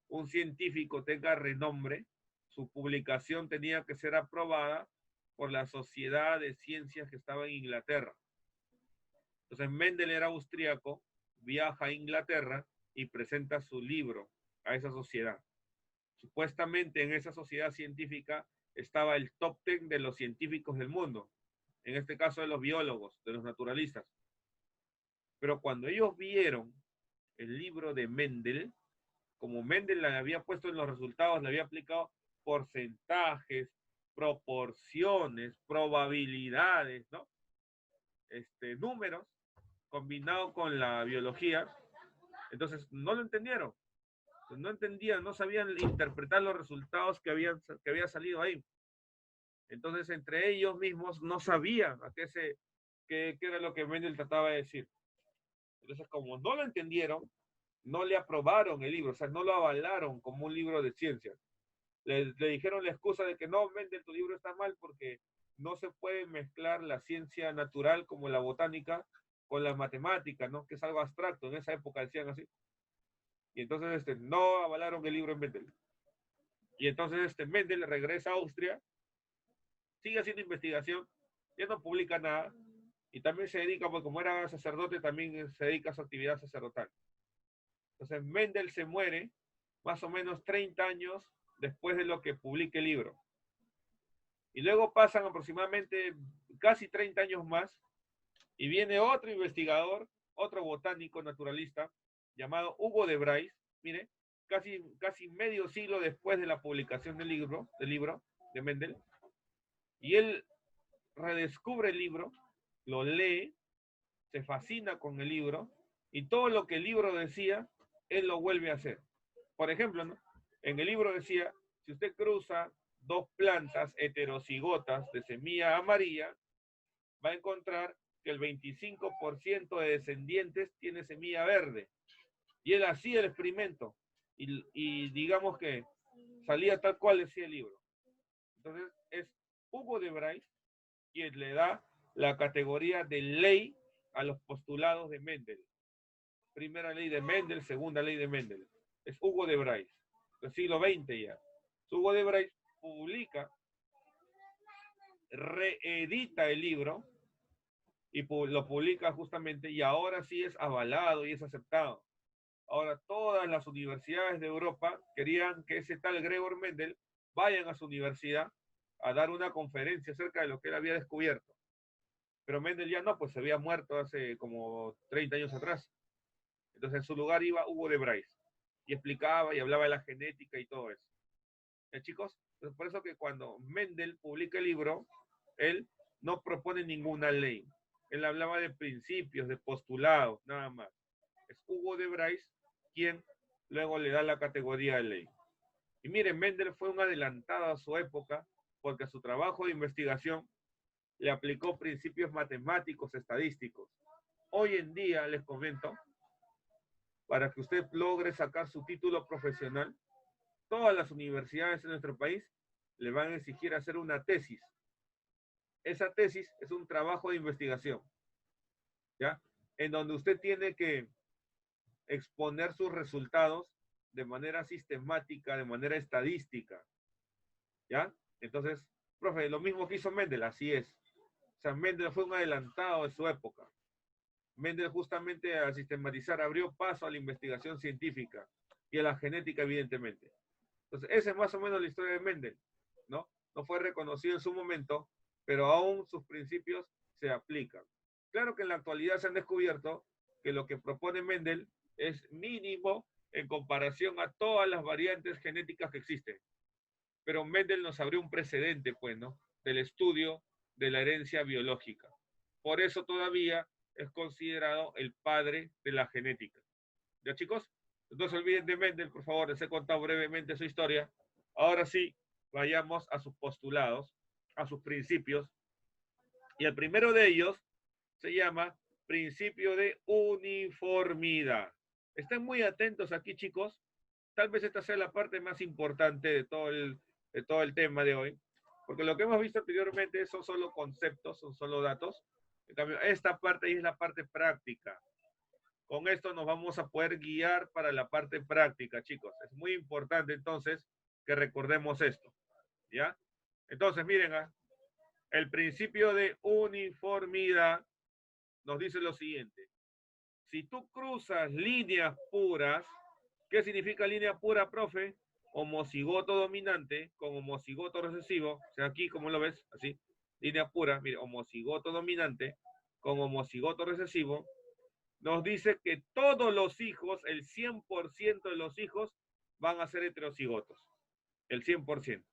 un científico tenga renombre, su publicación tenía que ser aprobada por la Sociedad de Ciencias que estaba en Inglaterra. Entonces Mendel era austríaco, viaja a Inglaterra y presenta su libro a esa sociedad. Supuestamente en esa sociedad científica estaba el top 10 de los científicos del mundo, en este caso de los biólogos, de los naturalistas. Pero cuando ellos vieron el libro de Mendel, como Mendel le había puesto en los resultados, le había aplicado porcentajes, proporciones, probabilidades, ¿no? Números combinados con la biología, entonces no lo entendieron. No entendían, no sabían interpretar los resultados que había salido ahí. Entonces, entre ellos mismos no sabían a qué era lo que Mendel trataba de decir. Entonces, como no lo entendieron, no le aprobaron el libro, o sea, no lo avalaron como un libro de ciencia. Le dijeron la excusa de que no, Mendel, tu libro está mal porque no se puede mezclar la ciencia natural como la botánica con la matemática, ¿no? Que es algo abstracto. En esa época decían así. Y entonces no avalaron el libro en Mendel. Y entonces Mendel regresa a Austria, sigue haciendo investigación, ya no publica nada, y también se dedica, pues como era sacerdote, también se dedica a su actividad sacerdotal. Entonces Mendel se muere más o menos 30 años después de lo que publique el libro. Y luego pasan aproximadamente casi 30 años más, y viene otro investigador, otro botánico naturalista, llamado Hugo de Bryce, mire, casi medio siglo después de la publicación del libro de Mendel, y él redescubre el libro, lo lee, se fascina con el libro, y todo lo que el libro decía, él lo vuelve a hacer. Por ejemplo, ¿no? En el libro decía, si usted cruza dos plantas heterocigotas de semilla amarilla, va a encontrar que el 25% de descendientes tiene semilla verde. Y él hacía el experimento, y digamos que salía tal cual decía el libro. Entonces es Hugo de Bryce quien le da la categoría de ley a los postulados de Mendel. Primera ley de Mendel, segunda ley de Mendel. Es Hugo de Bryce, del siglo XX ya. Hugo de Bryce publica, reedita el libro y lo publica justamente, y ahora sí es avalado y es aceptado. Ahora todas las universidades de Europa querían que ese tal Gregor Mendel vayan a su universidad a dar una conferencia acerca de lo que él había descubierto. Pero Mendel ya no, pues se había muerto hace como 30 años atrás. Entonces en su lugar iba Hugo de Bryce y explicaba y hablaba de la genética y todo eso. Chicos, pues por eso que cuando Mendel publica el libro, él no propone ninguna ley. Él hablaba de principios, de postulados, nada más. Es Hugo de Bryce quien luego le da la categoría de ley. Y miren, Mendel fue un adelantado a su época porque a su trabajo de investigación le aplicó principios matemáticos, estadísticos. Hoy en día, les comento, para que usted logre sacar su título profesional, todas las universidades en nuestro país le van a exigir hacer una tesis. Esa tesis es un trabajo de investigación, ¿ya? En donde usted tiene que exponer sus resultados de manera sistemática, de manera estadística, ¿ya? Entonces, profe, lo mismo que hizo Mendel, así es. O sea, Mendel fue un adelantado de su época. Mendel justamente al sistematizar abrió paso a la investigación científica y a la genética, evidentemente. Entonces, esa es más o menos la historia de Mendel, ¿no? No fue reconocido en su momento, pero aún sus principios se aplican. Claro que en la actualidad se han descubierto que lo que propone Mendel es mínimo en comparación a todas las variantes genéticas que existen. Pero Mendel nos abrió un precedente, pues, ¿no? Del estudio de la herencia biológica. Por eso todavía es considerado el padre de la genética. ¿Ya, chicos? No se olviden de Mendel, por favor, les he contado brevemente su historia. Ahora sí, vayamos a sus postulados, a sus principios. Y el primero de ellos se llama principio de uniformidad. Estén muy atentos aquí, chicos. Tal vez esta sea la parte más importante de todo el tema de hoy, porque lo que hemos visto anteriormente son solo conceptos, son solo datos. En cambio, esta parte es la parte práctica. Con esto nos vamos a poder guiar para la parte práctica, chicos. Es muy importante entonces que recordemos esto, ¿ya? Entonces, miren, el principio de uniformidad nos dice lo siguiente. Si tú cruzas líneas puras, ¿qué significa línea pura, profe? Homocigoto dominante con homocigoto recesivo. O sea, aquí, como lo ves, así, línea pura, mire, homocigoto dominante con homocigoto recesivo. Nos dice que todos los hijos, el 100% de los hijos, van a ser heterocigotos. El 100%.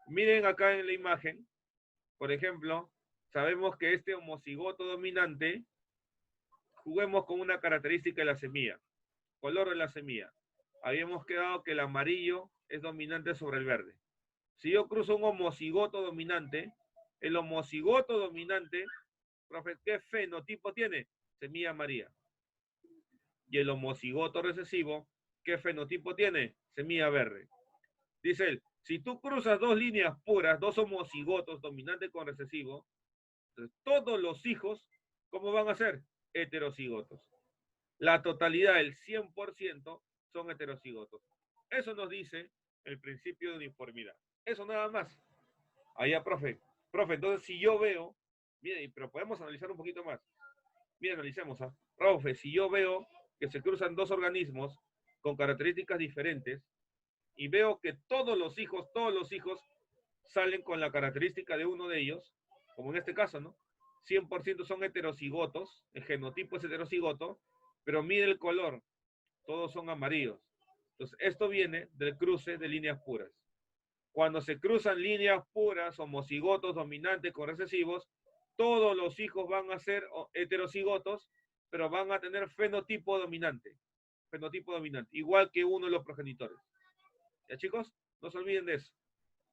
Miren acá en la imagen, por ejemplo, sabemos que este homocigoto dominante, juguemos con una característica de la semilla, color de la semilla. Habíamos quedado que el amarillo es dominante sobre el verde. Si yo cruzo un homocigoto dominante, el homocigoto dominante, profe, ¿qué fenotipo tiene? Semilla amarilla. Y el homocigoto recesivo, ¿qué fenotipo tiene? Semilla verde. Dice él, si tú cruzas dos líneas puras, dos homocigotos dominantes con recesivo, todos los hijos, ¿cómo van a ser? Heterocigotos. La totalidad, el 100%, son heterocigotos. Eso nos dice el principio de uniformidad. Eso nada más. Allá, profe. Profe, entonces si yo veo, miren, pero podemos analizar un poquito más. Miren, analicemos. Profe, si yo veo que se cruzan dos organismos con características diferentes y veo que todos los hijos salen con la característica de uno de ellos, como en este caso, ¿no? 100% son heterocigotos, el genotipo es heterocigoto, pero mire el color, todos son amarillos. Entonces, esto viene del cruce de líneas puras. Cuando se cruzan líneas puras, homocigotos dominantes con recesivos, todos los hijos van a ser heterocigotos, pero van a tener fenotipo dominante, igual que uno de los progenitores. ¿Ya, chicos? No se olviden de eso.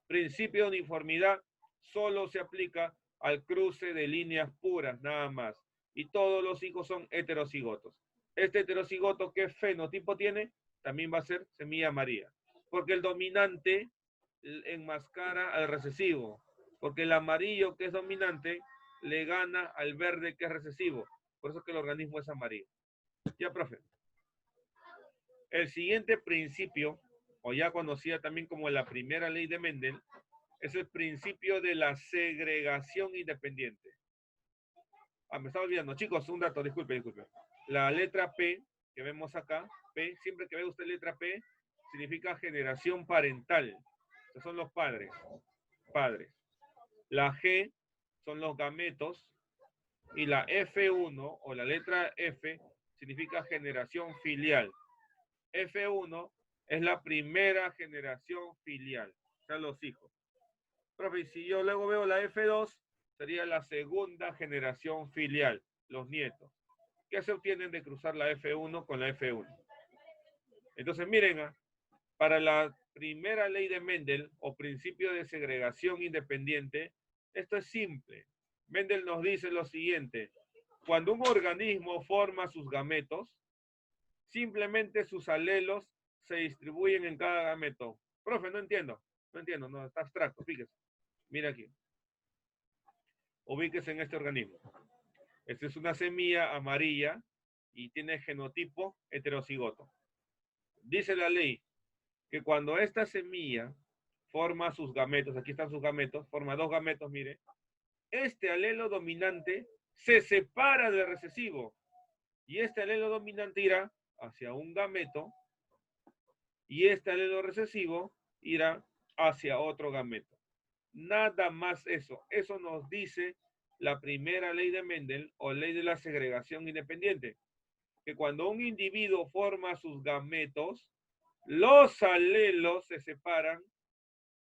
Principio de uniformidad solo se aplica al cruce de líneas puras, nada más. Y todos los hijos son heterocigotos. Este heterocigoto, ¿qué fenotipo tiene? También va a ser semilla amarilla. Porque el dominante enmascara al recesivo. Porque el amarillo, que es dominante, le gana al verde que es recesivo. Por eso es que el organismo es amarillo. Ya, profe. El siguiente principio, o ya conocida también como la primera ley de Mendel, es el principio de la segregación independiente. Me estaba olvidando. Chicos, un dato, disculpe. La letra P, que vemos acá, P, siempre que ve usted letra P, significa generación parental. Estos son los padres. La G son los gametos. Y la F1, o la letra F, significa generación filial. F1 es la primera generación filial, o sea, los hijos. Profe, si yo luego veo la F2, sería la segunda generación filial, los nietos. ¿Qué se obtienen de cruzar la F1 con la F1? Entonces, miren, para la primera ley de Mendel, o principio de segregación independiente, esto es simple. Mendel nos dice lo siguiente: cuando un organismo forma sus gametos, simplemente sus alelos se distribuyen en cada gameto. Profe, no entiendo, no, está abstracto, fíjese. Mira aquí. Ubíquese en este organismo. Esta es una semilla amarilla y tiene genotipo heterocigoto. Dice la ley que cuando esta semilla forma sus gametos, aquí están sus gametos, forma dos gametos, mire, este alelo dominante se separa del recesivo y este alelo dominante irá hacia un gameto y este alelo recesivo irá hacia otro gameto. Nada más eso. Eso nos dice la primera ley de Mendel o ley de la segregación independiente, que cuando un individuo forma sus gametos, los alelos se separan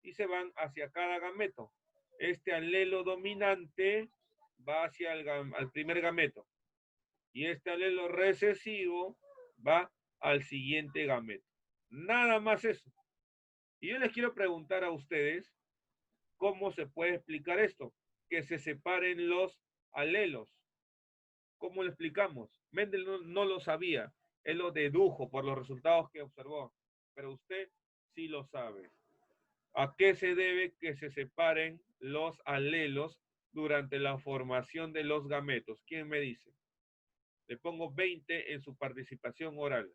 y se van hacia cada gameto. Este alelo dominante va hacia al primer gameto y este alelo recesivo va al siguiente gameto. Nada más eso. Y yo les quiero preguntar a ustedes, ¿cómo se puede explicar esto? Que se separen los alelos. ¿Cómo lo explicamos? Mendel no lo sabía. Él lo dedujo por los resultados que observó. Pero usted sí lo sabe. ¿A qué se debe que se separen los alelos durante la formación de los gametos? ¿Quién me dice? Le pongo 20 en su participación oral.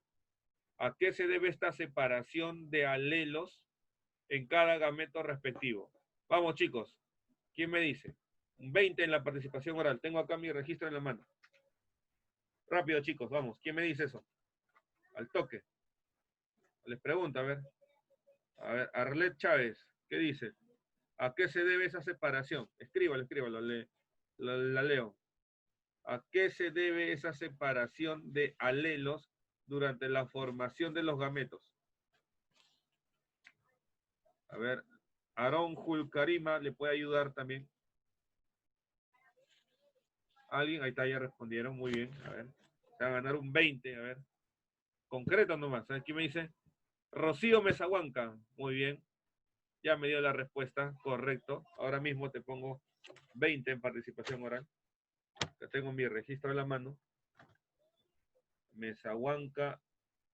¿A qué se debe esta separación de alelos en cada gameto respectivo? Vamos, chicos. ¿Quién me dice? Un 20 en la participación oral. Tengo acá mi registro en la mano. Rápido, chicos, vamos. ¿Quién me dice eso? Al toque. Les pregunto, a ver. A ver, Arlet Chávez, ¿qué dice? ¿A qué se debe esa separación? Escríbalo, la leo. ¿A qué se debe esa separación de alelos durante la formación de los gametos? A ver, Aarón Julkarima le puede ayudar también. ¿Alguien? Ahí está, ya respondieron. Muy bien. A ver. Se va a ganar un 20. A ver. Concreto nomás. Aquí me dice Rocío Mesahuanca. Muy bien. Ya me dio la respuesta. Correcto. Ahora mismo te pongo 20 en participación oral. Ya tengo mi registro en la mano. Mesahuanca,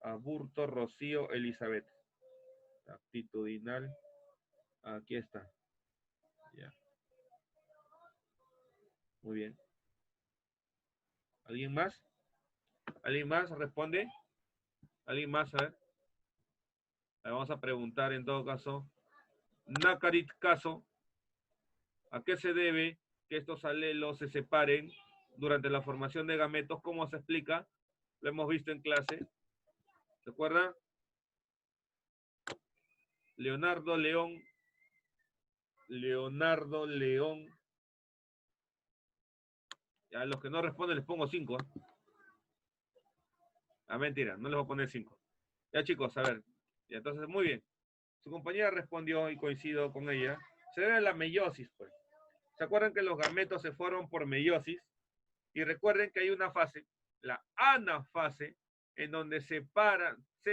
Aburto, Rocío, Elizabeth. Actitudinal. Aquí está. Ya. Muy bien. ¿Alguien más? ¿Alguien más responde? ¿Alguien más? A ver. Le vamos a preguntar en todo caso. Nakarit Caso. ¿A qué se debe que estos alelos se separen durante la formación de gametos? ¿Cómo se explica? Lo hemos visto en clase. ¿Se acuerdan? Leonardo León. A los que no responden les pongo 5. Mentira, no les voy a poner 5. Ya, chicos, a ver. Ya, entonces, muy bien. Su compañera respondió y coincido con ella. Se debe a la meiosis, pues. ¿Se acuerdan que los gametos se forman por meiosis? Y recuerden que hay una fase, la anafase, en donde se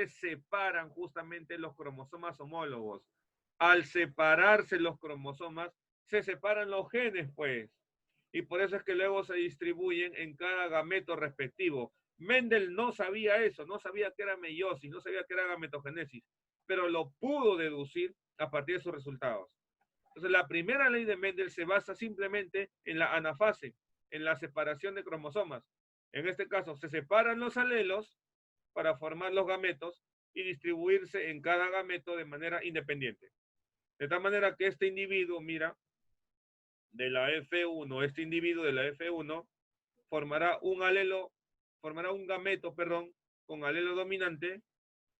separan justamente los cromosomas homólogos. Al separarse los cromosomas, se separan los genes, pues. Y por eso es que luego se distribuyen en cada gameto respectivo. Mendel no sabía eso, no sabía que era meiosis, no sabía que era gametogénesis, pero lo pudo deducir a partir de sus resultados. Entonces, la primera ley de Mendel se basa simplemente en la anafase, en la separación de cromosomas. En este caso, se separan los alelos para formar los gametos y distribuirse en cada gameto de manera independiente. De tal manera que este individuo, mira, de la F1, este individuo de la F1 formará un alelo, formará un gameto, perdón, con alelo dominante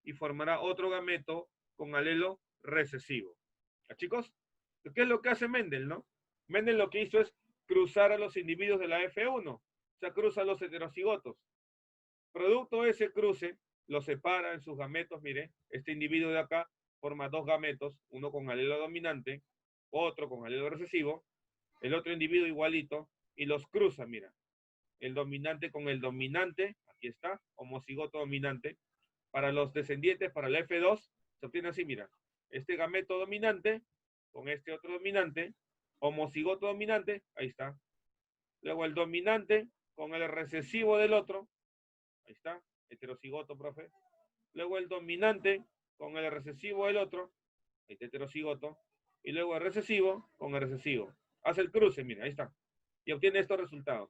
y formará otro gameto con alelo recesivo. ¿Ah, chicos? ¿Qué es lo que hace Mendel, no? Mendel lo que hizo es cruzar a los individuos de la F1, o sea, cruza a los heterocigotos. Producto de ese cruce, lo separa en sus gametos, mire, este individuo de acá forma dos gametos, uno con alelo dominante, otro con alelo recesivo, el otro individuo igualito, y los cruza, mira, el dominante con el dominante, aquí está, homocigoto dominante. Para los descendientes, para la F2, se obtiene así, mira, este gameto dominante con este otro dominante, homocigoto dominante, ahí está. Luego el dominante con el recesivo del otro, ahí está, heterocigoto, profe. Luego el dominante con el recesivo del otro, ahí está heterocigoto. Y luego el recesivo con el recesivo. Hace el cruce, mira, ahí está. Y obtiene estos resultados.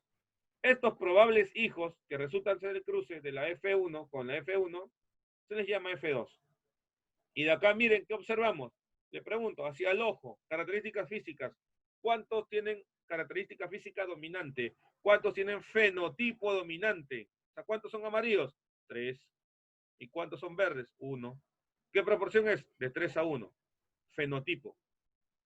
Estos probables hijos que resultan ser el cruce de la F1 con la F1 se les llama F2. Y de acá miren, ¿qué observamos? Le pregunto, hacia el ojo, características físicas. ¿Cuántos tienen característica física dominante? ¿Cuántos tienen fenotipo dominante? O sea, ¿cuántos son amarillos? 3. ¿Y cuántos son verdes? 1. ¿Qué proporción es? De 3 a 1. Fenotipo.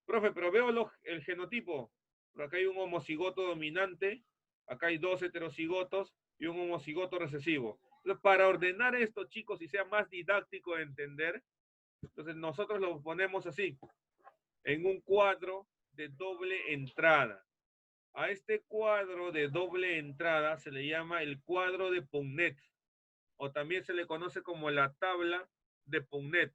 Profe, pero veo el genotipo. Por acá hay un homocigoto dominante, acá hay 2 heterocigotos y un homocigoto recesivo. Entonces, para ordenar esto, chicos, y sea más didáctico de entender, entonces nosotros lo ponemos así, en un cuadro de doble entrada. A este cuadro de doble entrada se le llama el cuadro de Punnett, o también se le conoce como la tabla de Punnett.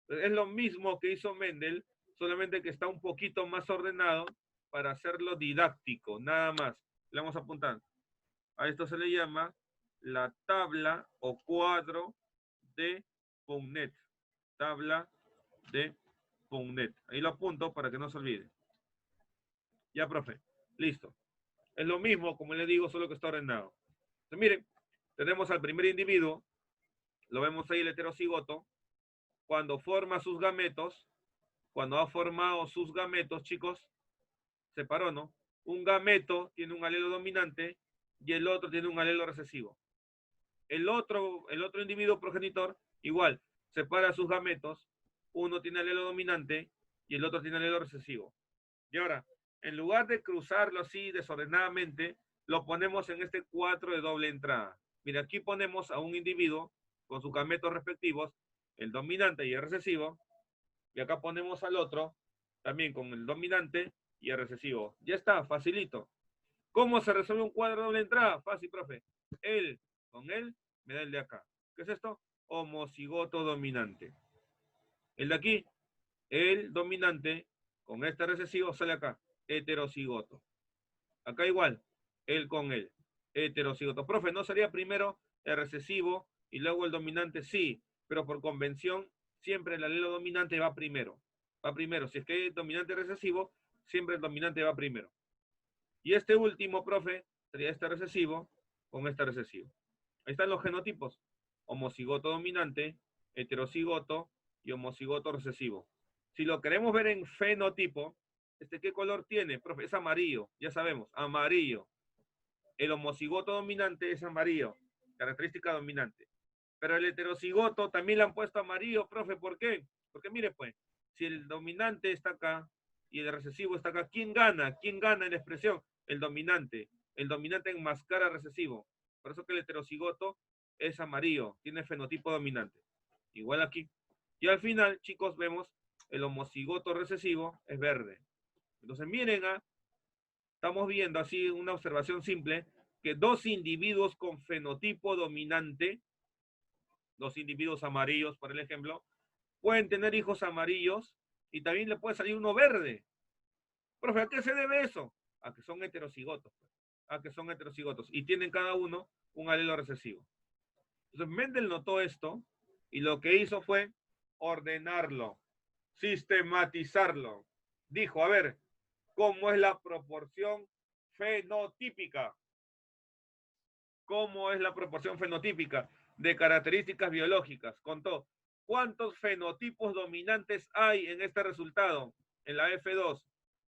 Es lo mismo que hizo Mendel, solamente que está un poquito más ordenado para hacerlo didáctico, nada más. Le vamos a apuntar. A esto se le llama la tabla o cuadro de Punnett. Tabla de Punnett. Ahí lo apunto para que no se olvide. Ya, profe. Listo. Es lo mismo, como le digo, solo que está ordenado. Entonces, miren, tenemos al primer individuo, lo vemos ahí el heterocigoto, cuando forma sus gametos, cuando ha formado sus gametos, chicos, separó, ¿no? Un gameto tiene un alelo dominante y el otro tiene un alelo recesivo. El otro individuo progenitor, igual, separa sus gametos, uno tiene alelo dominante y el otro tiene alelo recesivo. Y ahora, en lugar de cruzarlo así desordenadamente, lo ponemos en este 4 de doble entrada. Mira, aquí ponemos a un individuo con sus gametos respectivos, el dominante y el recesivo, y acá ponemos al otro también con el dominante y el recesivo. Ya está, facilito. ¿Cómo se resuelve un cuadro de doble entrada? Fácil, profe. Él con él me da el de acá. ¿Qué es esto? Homocigoto dominante. El de aquí, el dominante con este recesivo sale acá, heterocigoto. Acá igual, él con él, heterocigoto. Profe, ¿no sería primero el recesivo y luego el dominante? Sí, pero por convención siempre el alelo dominante va primero. Va primero. Si es que hay dominante recesivo, siempre el dominante va primero. Y este último, profe, sería este recesivo con este recesivo. Ahí están los genotipos. Homocigoto dominante, heterocigoto y homocigoto recesivo. Si lo queremos ver en fenotipo, ¿qué color tiene? Profe, es amarillo, ya sabemos, amarillo. El homocigoto dominante es amarillo, característica dominante. Pero el heterocigoto también le han puesto amarillo, profe, ¿por qué? Porque mire pues, si el dominante está acá y el recesivo está acá, ¿quién gana? ¿Quién gana en la expresión? El dominante. El dominante enmascara recesivo. Por eso que el heterocigoto es amarillo, tiene fenotipo dominante. Igual aquí. Y al final, chicos, vemos el homocigoto recesivo es verde. Entonces miren, estamos viendo así una observación simple, que dos individuos con fenotipo dominante, dos individuos amarillos, por el ejemplo, pueden tener hijos amarillos y también le puede salir uno verde. Profe, ¿a qué se debe eso? A que son heterocigotos. A que son heterocigotos y tienen cada uno un alelo recesivo. Entonces Mendel notó esto y lo que hizo fue ordenarlo, sistematizarlo, dijo, a ver, ¿cómo es la proporción fenotípica? ¿Cómo es la proporción fenotípica de características biológicas? Contó, ¿cuántos fenotipos dominantes hay en este resultado? En la F2,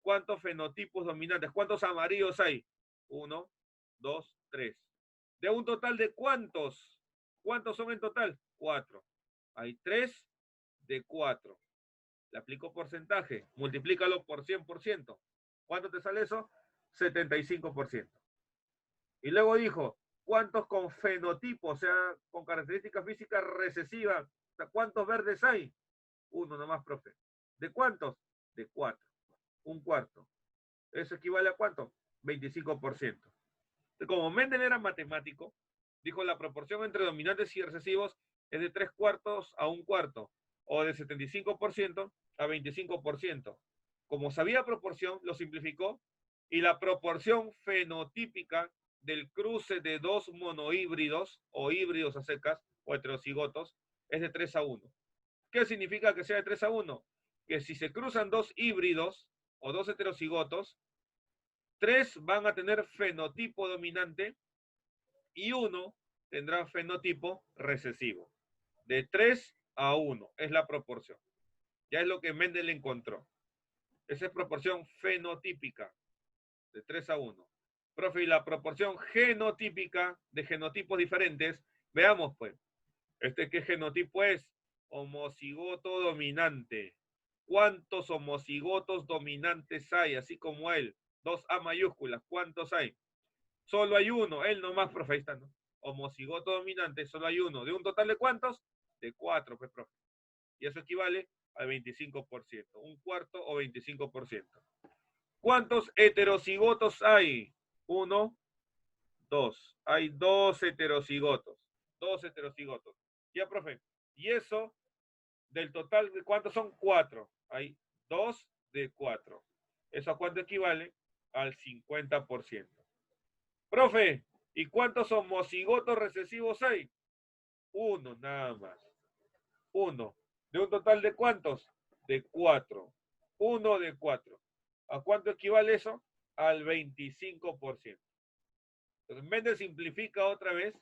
¿cuántos fenotipos dominantes? ¿Cuántos amarillos hay? 1, 2, 3. ¿De un total de cuántos? ¿Cuántos son en total? 4. Hay 3 de 4. Le aplico porcentaje, multiplícalo por 100%. ¿Cuánto te sale eso? 75%. Y luego dijo, ¿cuántos con fenotipo, o sea, con características físicas recesivas? O sea, ¿cuántos verdes hay? 1 nomás, profe. ¿De cuántos? De 4. Un cuarto. ¿Eso equivale a cuánto? 25%. Como Mendel era matemático, dijo la proporción entre dominantes y recesivos es de 3 cuartos a 1 cuarto, o de 75% a 25%. Como sabía proporción, lo simplificó, y la proporción fenotípica del cruce de dos monohíbridos, o híbridos a secas, o heterocigotos, es de 3 a 1. ¿Qué significa que sea de 3 a 1? Que si se cruzan dos híbridos, o dos heterocigotos, 3 van a tener fenotipo dominante y 1 tendrá fenotipo recesivo. De 3 a 1 es la proporción. Ya es lo que Mendel encontró. Esa es proporción fenotípica, de 3 a 1. Profe, y la proporción genotípica de genotipos diferentes, veamos pues. ¿Qué genotipo es? Homocigoto dominante. ¿Cuántos homocigotos dominantes hay? Así como él. 2A mayúsculas. ¿Cuántos hay? Solo hay uno. Él nomás, profe. Ahí está, ¿no? Homocigoto dominante, solo hay uno. ¿De un total de cuántos? De 4, pues, profe. Y eso equivale al 25%. Un cuarto o 25%. ¿Cuántos heterocigotos hay? 1, 2. Hay 2 heterocigotos. 2 heterocigotos. Ya, profe. Y eso, del total de cuántos son? 4. Hay 2 de 4. ¿Eso a cuánto equivale? Al 50%. Profe, ¿y cuántos homocigotos recesivos hay? 1 nada más. 1. ¿De un total de cuántos? De 4. 1 de 4. ¿A cuánto equivale eso? Al 25%. Entonces, Mendel simplifica otra vez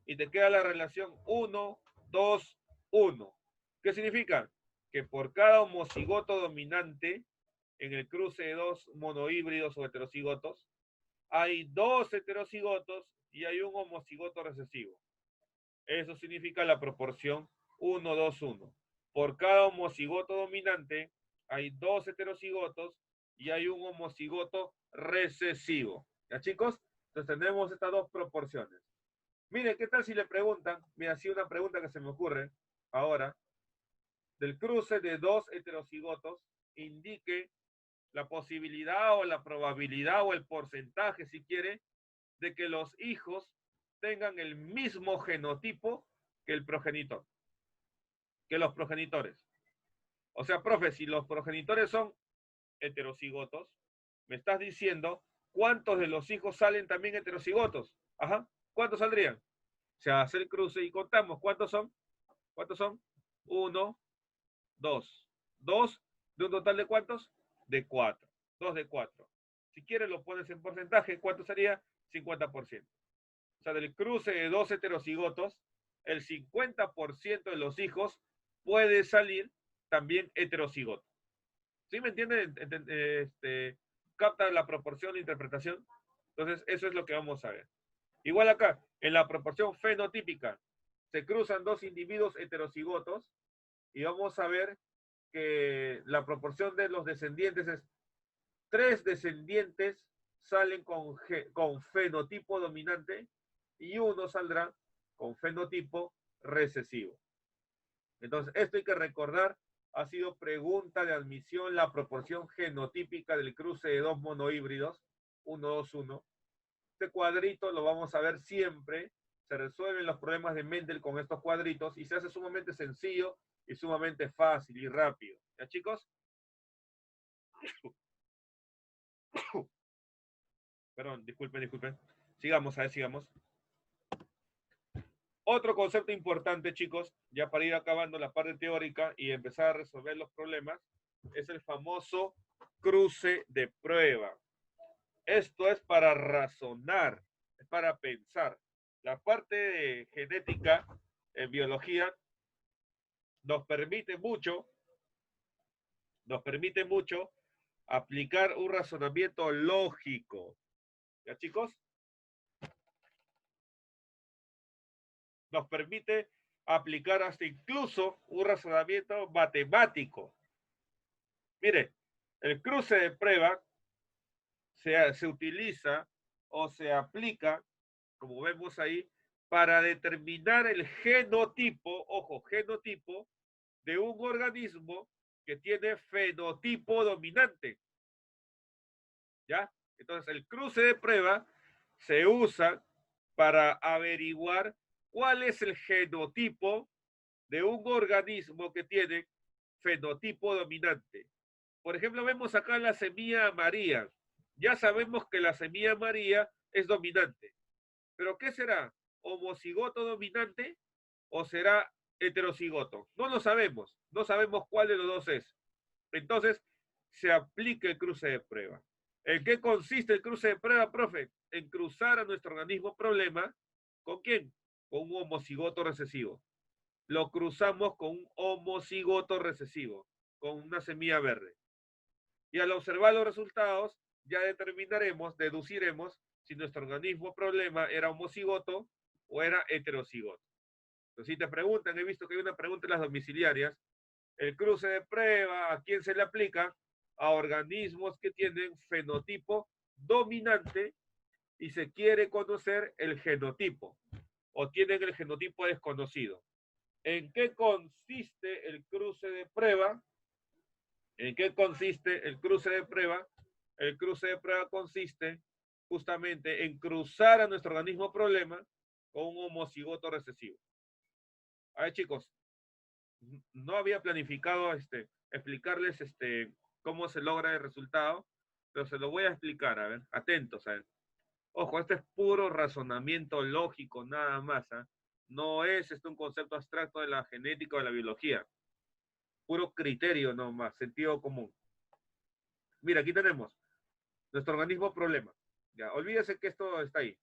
y te queda la relación 1, 2, 1. ¿Qué significa? Que por cada homocigoto dominante en el cruce de dos monohíbridos o heterocigotos, hay 2 heterocigotos y hay un homocigoto recesivo. Eso significa la proporción 1, 2, 1. Por cada homocigoto dominante hay 2 heterocigotos y hay un homocigoto recesivo. ¿Ya, chicos? Entonces tenemos estas dos proporciones. Miren, ¿qué tal si le preguntan? Mira, así una pregunta que se me ocurre ahora. Del cruce de dos heterocigotos, indique la posibilidad o la probabilidad o el porcentaje, si quiere, de que los hijos tengan el mismo genotipo que el progenitor, que los progenitores. O sea, profe, si los progenitores son heterocigotos, me estás diciendo cuántos de los hijos salen también heterocigotos. Ajá, ¿cuántos saldrían? Se hace el cruce y contamos. ¿Cuántos son? ¿Cuántos son? 1, 2. 2 de un total de cuántos? De 4. 2 de 4. Si quieres lo pones en porcentaje. ¿Cuánto sería? 50%. O sea, del cruce de dos heterocigotos, el 50% de los hijos puede salir también heterocigoto. ¿Sí me entienden? ¿Capta la proporción de interpretación? Entonces, eso es lo que vamos a ver. Igual acá, en la proporción fenotípica, se cruzan dos individuos heterocigotos y vamos a ver que la proporción de los descendientes es 3 descendientes salen con fenotipo dominante y uno saldrá con fenotipo recesivo. Entonces, esto hay que recordar, ha sido pregunta de admisión la proporción genotípica del cruce de dos monohíbridos, 1, 2, 1. Este cuadrito lo vamos a ver siempre, se resuelven los problemas de Mendel con estos cuadritos y se hace sumamente sencillo y sumamente fácil y rápido. ¿Ya, chicos? Perdón, disculpen. Sigamos, a ver, sigamos. Otro concepto importante, chicos, ya para ir acabando la parte teórica y empezar a resolver los problemas, es el famoso cruce de prueba. Esto es para razonar, es para pensar. La parte de genética en biología nos permite mucho aplicar un razonamiento lógico. ¿Ya, chicos? Nos permite aplicar hasta incluso un razonamiento matemático. Mire, el cruce de prueba se utiliza o se aplica, como vemos ahí, para determinar el genotipo, ojo, genotipo de un organismo que tiene fenotipo dominante. ¿Ya? Entonces, el cruce de prueba se usa para averiguar cuál es el genotipo de un organismo que tiene fenotipo dominante. Por ejemplo, vemos acá la semilla María. Ya sabemos que la semilla María es dominante. ¿Pero qué será? ¿Homocigoto dominante o será heterocigoto? No lo sabemos. No sabemos cuál de los dos es. Entonces, se aplica el cruce de prueba. ¿En qué consiste el cruce de prueba, profe? En cruzar a nuestro organismo problema. ¿Con quién? Con un homocigoto recesivo. Lo cruzamos con un homocigoto recesivo, con una semilla verde. Y al observar los resultados, ya deduciremos si nuestro organismo problema era homocigoto o era heterocigoto. Entonces, si te preguntan, he visto que hay una pregunta en las domiciliarias, el cruce de prueba, ¿a quién se le aplica? A organismos que tienen fenotipo dominante y se quiere conocer el genotipo o tienen el genotipo desconocido. ¿En qué consiste el cruce de prueba? ¿En qué consiste el cruce de prueba? El cruce de prueba consiste justamente en cruzar a nuestro organismo problema con un homocigoto recesivo. A ver, chicos, no había planificado explicarles cómo se logra el resultado, pero se lo voy a explicar, a ver, atentos, a ver. Ojo, este es puro razonamiento lógico, nada más, ¿eh? No es un concepto abstracto de la genética o de la biología. Puro criterio nomás, sentido común. Mira, aquí tenemos nuestro organismo problema. Ya, olvídese que esto está ahí.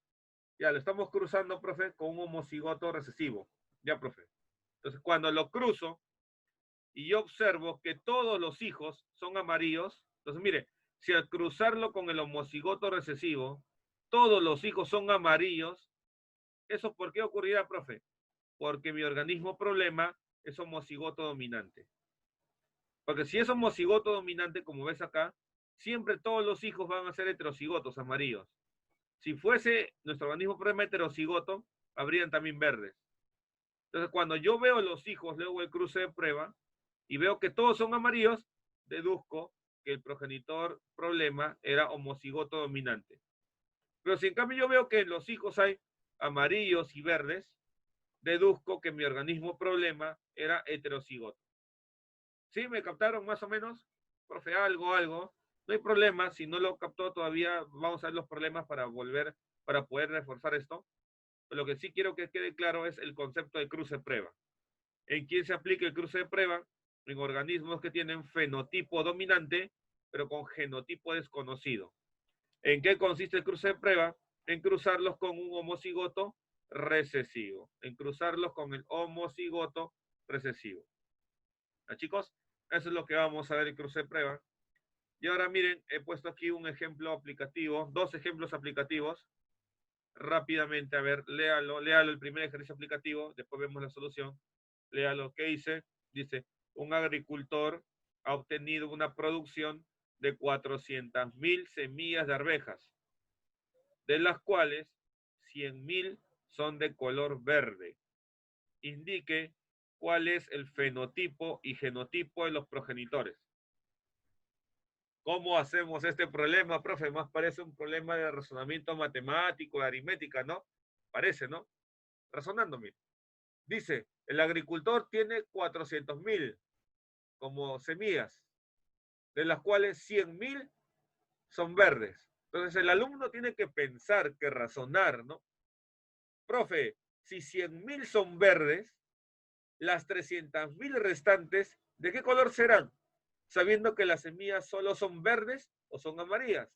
Ya, lo estamos cruzando, profe, con un homocigoto recesivo. Ya, profe. Entonces, cuando lo cruzo y yo observo que todos los hijos son amarillos, entonces, mire, si al cruzarlo con el homocigoto recesivo, todos los hijos son amarillos, ¿eso por qué ocurrirá, profe? Porque mi organismo problema es homocigoto dominante. Porque si es homocigoto dominante, como ves acá, siempre todos los hijos van a ser heterocigotos, amarillos. Si fuese nuestro organismo problema heterocigoto, habrían también verdes. Entonces, cuando yo veo los hijos luego el cruce de prueba y veo que todos son amarillos, deduzco que el progenitor problema era homocigoto dominante. Pero si en cambio yo veo que en los hijos hay amarillos y verdes, deduzco que mi organismo problema era heterocigoto. ¿Sí? ¿Me captaron más o menos? Profe, algo. No hay problema, si no lo captó todavía, vamos a ver los problemas para poder reforzar esto. Pero lo que sí quiero que quede claro es el concepto de cruce de prueba. ¿En quién se aplica el cruce de prueba? En organismos que tienen fenotipo dominante, pero con genotipo desconocido. ¿En qué consiste el cruce de prueba? En cruzarlos con un homocigoto recesivo. En cruzarlos con el homocigoto recesivo. ¿Ah, chicos? Eso es lo que vamos a ver en cruce de prueba. Y ahora miren, he puesto aquí un ejemplo aplicativo, dos ejemplos aplicativos. Rápidamente, a ver, léalo el primer ejercicio aplicativo, después vemos la solución. Léalo, ¿qué dice? Dice, un agricultor ha obtenido una producción de 400.000 semillas de arvejas, de las cuales 100.000 son de color verde. Indique cuál es el fenotipo y genotipo de los progenitores. ¿Cómo hacemos este problema, profe? Más parece un problema de razonamiento matemático, de aritmética, ¿no? Parece, ¿no? Razonando, mire. Dice, el agricultor tiene 400.000 como semillas, de las cuales 100.000 son verdes. Entonces el alumno tiene que pensar, que razonar, ¿no? Profe, si 100.000 son verdes, las 300.000 restantes, ¿de qué color serán? sabiendo que las semillas solo son verdes o son amarillas.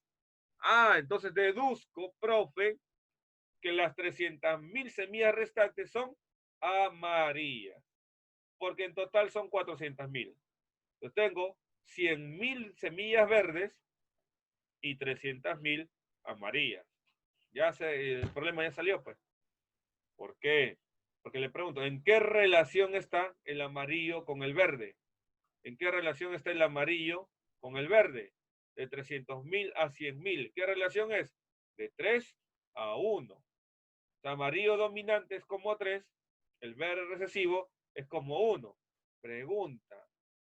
Ah, entonces deduzco, profe, que las 300.000 semillas restantes son amarillas, porque en total son 400.000. Entonces tengo 100.000 semillas verdes y 300.000 amarillas. El problema ya salió, pues. ¿Por qué? Porque le pregunto, ¿en qué relación está el amarillo con el verde? ¿En qué relación está el amarillo con el verde? De 300.000 a 100.000. ¿Qué relación es? De 3 a 1. El amarillo dominante es como 3, el verde recesivo es como 1. Pregunta,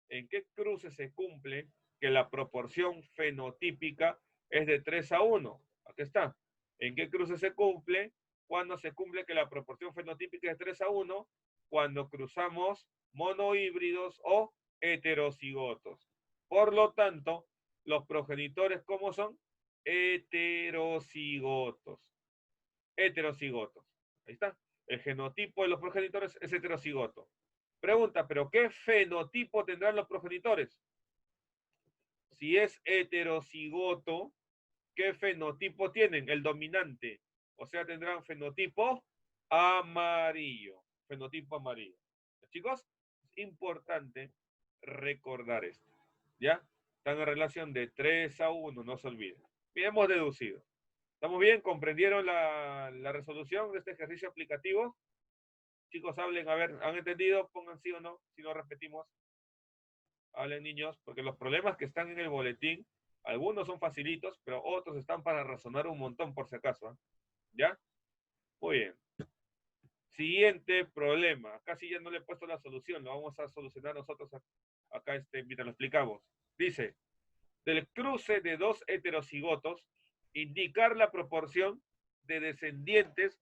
¿en qué cruce se cumple que la proporción fenotípica es de 3 a 1? Aquí está. ¿En qué cruce se cumple? Cuando se cumple que la proporción fenotípica es 3 a 1, cuando cruzamos monohíbridos o heterocigotos. Por lo tanto, los progenitores, ¿cómo son? Heterocigotos. Heterocigotos. Ahí está. El genotipo de los progenitores es heterocigoto. Pregunta, ¿pero qué fenotipo tendrán los progenitores? Si es heterocigoto, ¿qué fenotipo tienen? El dominante. O sea, tendrán fenotipo amarillo. Fenotipo amarillo. Chicos, es importante recordar esto. ¿Ya? Están en relación de 3 a 1, no se olviden. Bien, hemos deducido. ¿Estamos bien? ¿Comprendieron la resolución de este ejercicio aplicativo? Chicos, hablen, a ver, ¿han entendido? Pongan sí o no, si no repetimos. Hablen, niños, porque los problemas que están en el boletín, algunos son facilitos, pero otros están para razonar un montón por si acaso. ¿Eh? ¿Ya? Muy bien. Siguiente problema. Acá sí ya no le he puesto la solución, lo vamos a solucionar nosotros acá mientras lo explicamos. Dice, del cruce de dos heterocigotos, indicar la proporción de descendientes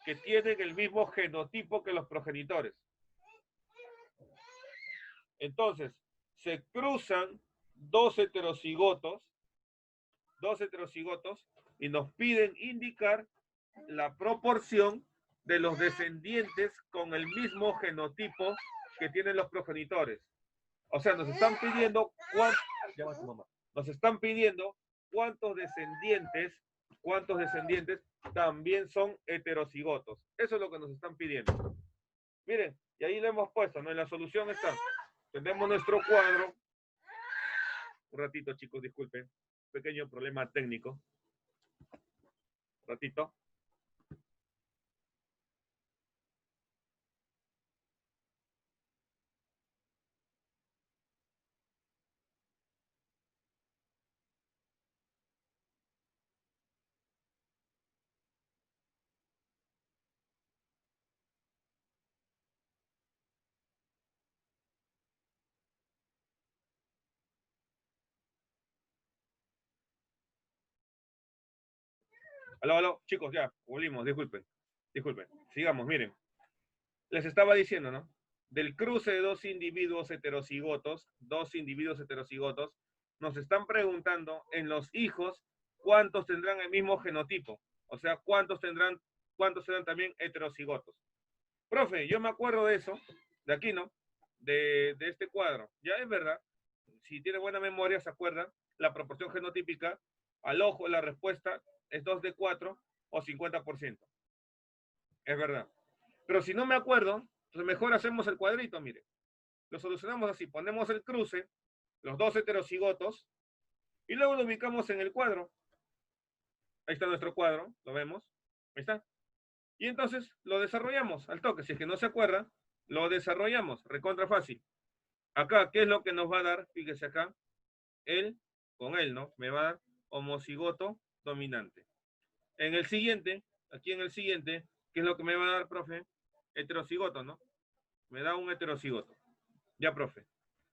que tienen el mismo genotipo que los progenitores. Entonces, se cruzan dos heterocigotos y nos piden indicar la proporción de los descendientes con el mismo genotipo que tienen los progenitores. O sea, nos están pidiendo cuántos descendientes también son heterocigotos. Eso es lo que nos están pidiendo. Miren, y ahí lo hemos puesto, ¿no? En la solución está. Tenemos nuestro cuadro. Un ratito, chicos, disculpen. Pequeño problema técnico. Un ratito. Aló, chicos, ya, volvimos, disculpen. Sigamos, miren. Les estaba diciendo, ¿no? Del cruce de dos individuos heterocigotos, nos están preguntando en los hijos cuántos tendrán el mismo genotipo. O sea, cuántos serán también heterocigotos. Profe, yo me acuerdo de eso, de aquí, ¿no? De este cuadro. Ya es verdad, si tiene buena memoria, se acuerda, la proporción genotípica, al ojo la respuesta es 2 de 4 o 50%. Es verdad. Pero si no me acuerdo, entonces mejor hacemos el cuadrito, mire. Lo solucionamos así, ponemos el cruce, los dos heterocigotos, y luego lo ubicamos en el cuadro. Ahí está nuestro cuadro, lo vemos. Ahí está. Y entonces lo desarrollamos al toque. Si es que no se acuerda, lo desarrollamos. Recontra fácil. Acá, ¿qué es lo que nos va a dar? Fíjese acá. Él, con él, ¿no? Me va a dar homocigoto dominante. En el siguiente, aquí en el siguiente, ¿qué es lo que me va a dar, profe? Heterocigoto, ¿no? Me da un heterocigoto. Ya, profe.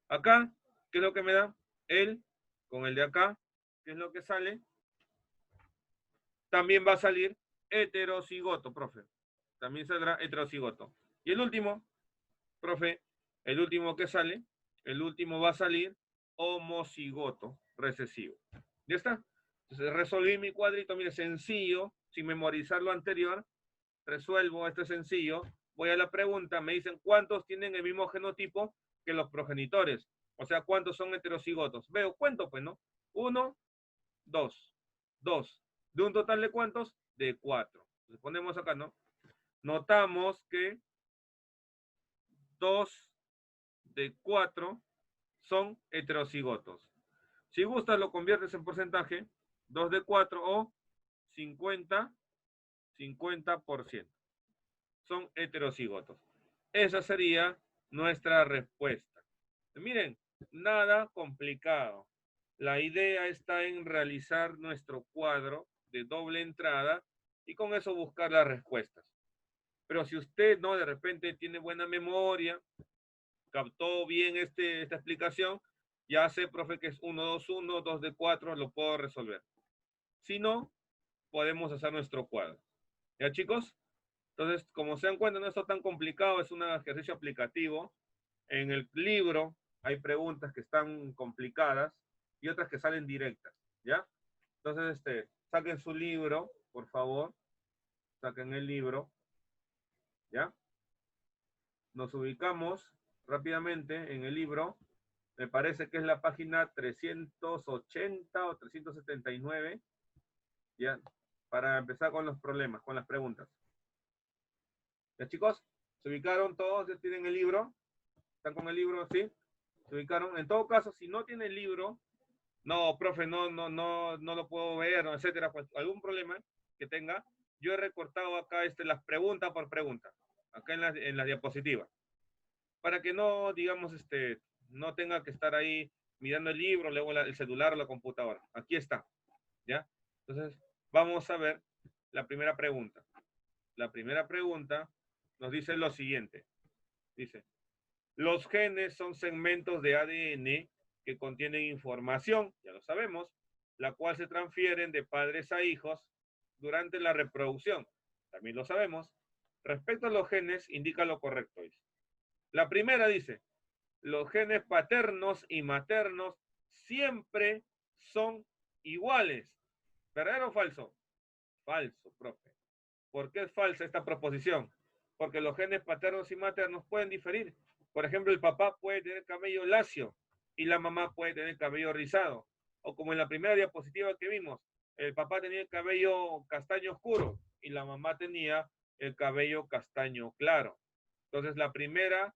Acá, ¿qué es lo que me da? Él, con el de acá, ¿qué es lo que sale? También va a salir heterocigoto, profe. También saldrá heterocigoto. Y el último, profe, el último que sale, el último va a salir homocigoto recesivo. ¿Ya está? Entonces resolví mi cuadrito, mire, sencillo, sin memorizar lo anterior, resuelvo este sencillo, voy a la pregunta, me dicen cuántos tienen el mismo genotipo que los progenitores. O sea, ¿cuántos son heterocigotos? Veo, cuento, pues, ¿no? 1, 2, 2. ¿De un total de cuántos? De 4. Entonces ponemos acá, ¿no? Notamos que 2 de 4 son heterocigotos. Si gustas, lo conviertes en porcentaje, 2 de 4 o 50, 50%. Son heterocigotos. Esa sería nuestra respuesta. Miren, nada complicado. La idea está en realizar nuestro cuadro de doble entrada y con eso buscar las respuestas. Pero si usted no de repente tiene buena memoria, captó bien esta explicación, ya sé, profe, que es 1, 2, 1, 2 de 4, lo puedo resolver. Si no, podemos hacer nuestro cuadro. ¿Ya, chicos? Entonces, como se dan cuenta, no está tan complicado, es un ejercicio aplicativo. En el libro hay preguntas que están complicadas y otras que salen directas, ¿ya? Entonces, saquen su libro, por favor. Saquen el libro, ¿ya? Nos ubicamos rápidamente en el libro. Me parece que es la página 380 o 379, ¿ya? Para empezar con los problemas, con las preguntas. ¿Ya, chicos? ¿Se ubicaron todos? ¿Ya tienen el libro? ¿Están con el libro? ¿Sí? ¿Se ubicaron? En todo caso, si no tienen el libro, no, profe, no lo puedo ver, etcétera, pues algún problema que tenga, yo he recortado acá las preguntas por pregunta, acá en las diapositivas, para que no, digamos, no tenga que estar ahí mirando el libro, luego el celular o la computadora. Aquí está, ¿ya? Entonces, vamos a ver la primera pregunta. La primera pregunta nos dice lo siguiente. Dice, los genes son segmentos de ADN que contienen información, ya lo sabemos, la cual se transfieren de padres a hijos durante la reproducción. También lo sabemos. Respecto a los genes, indica lo correcto. Dice. La primera dice, los genes paternos y maternos siempre son iguales. ¿Verdadero o falso? Falso, profe. ¿Por qué es falsa esta proposición? Porque los genes paternos y maternos pueden diferir. Por ejemplo, el papá puede tener cabello lacio y la mamá puede tener cabello rizado. O como en la primera diapositiva que vimos, el papá tenía el cabello castaño oscuro y la mamá tenía el cabello castaño claro. Entonces, la primera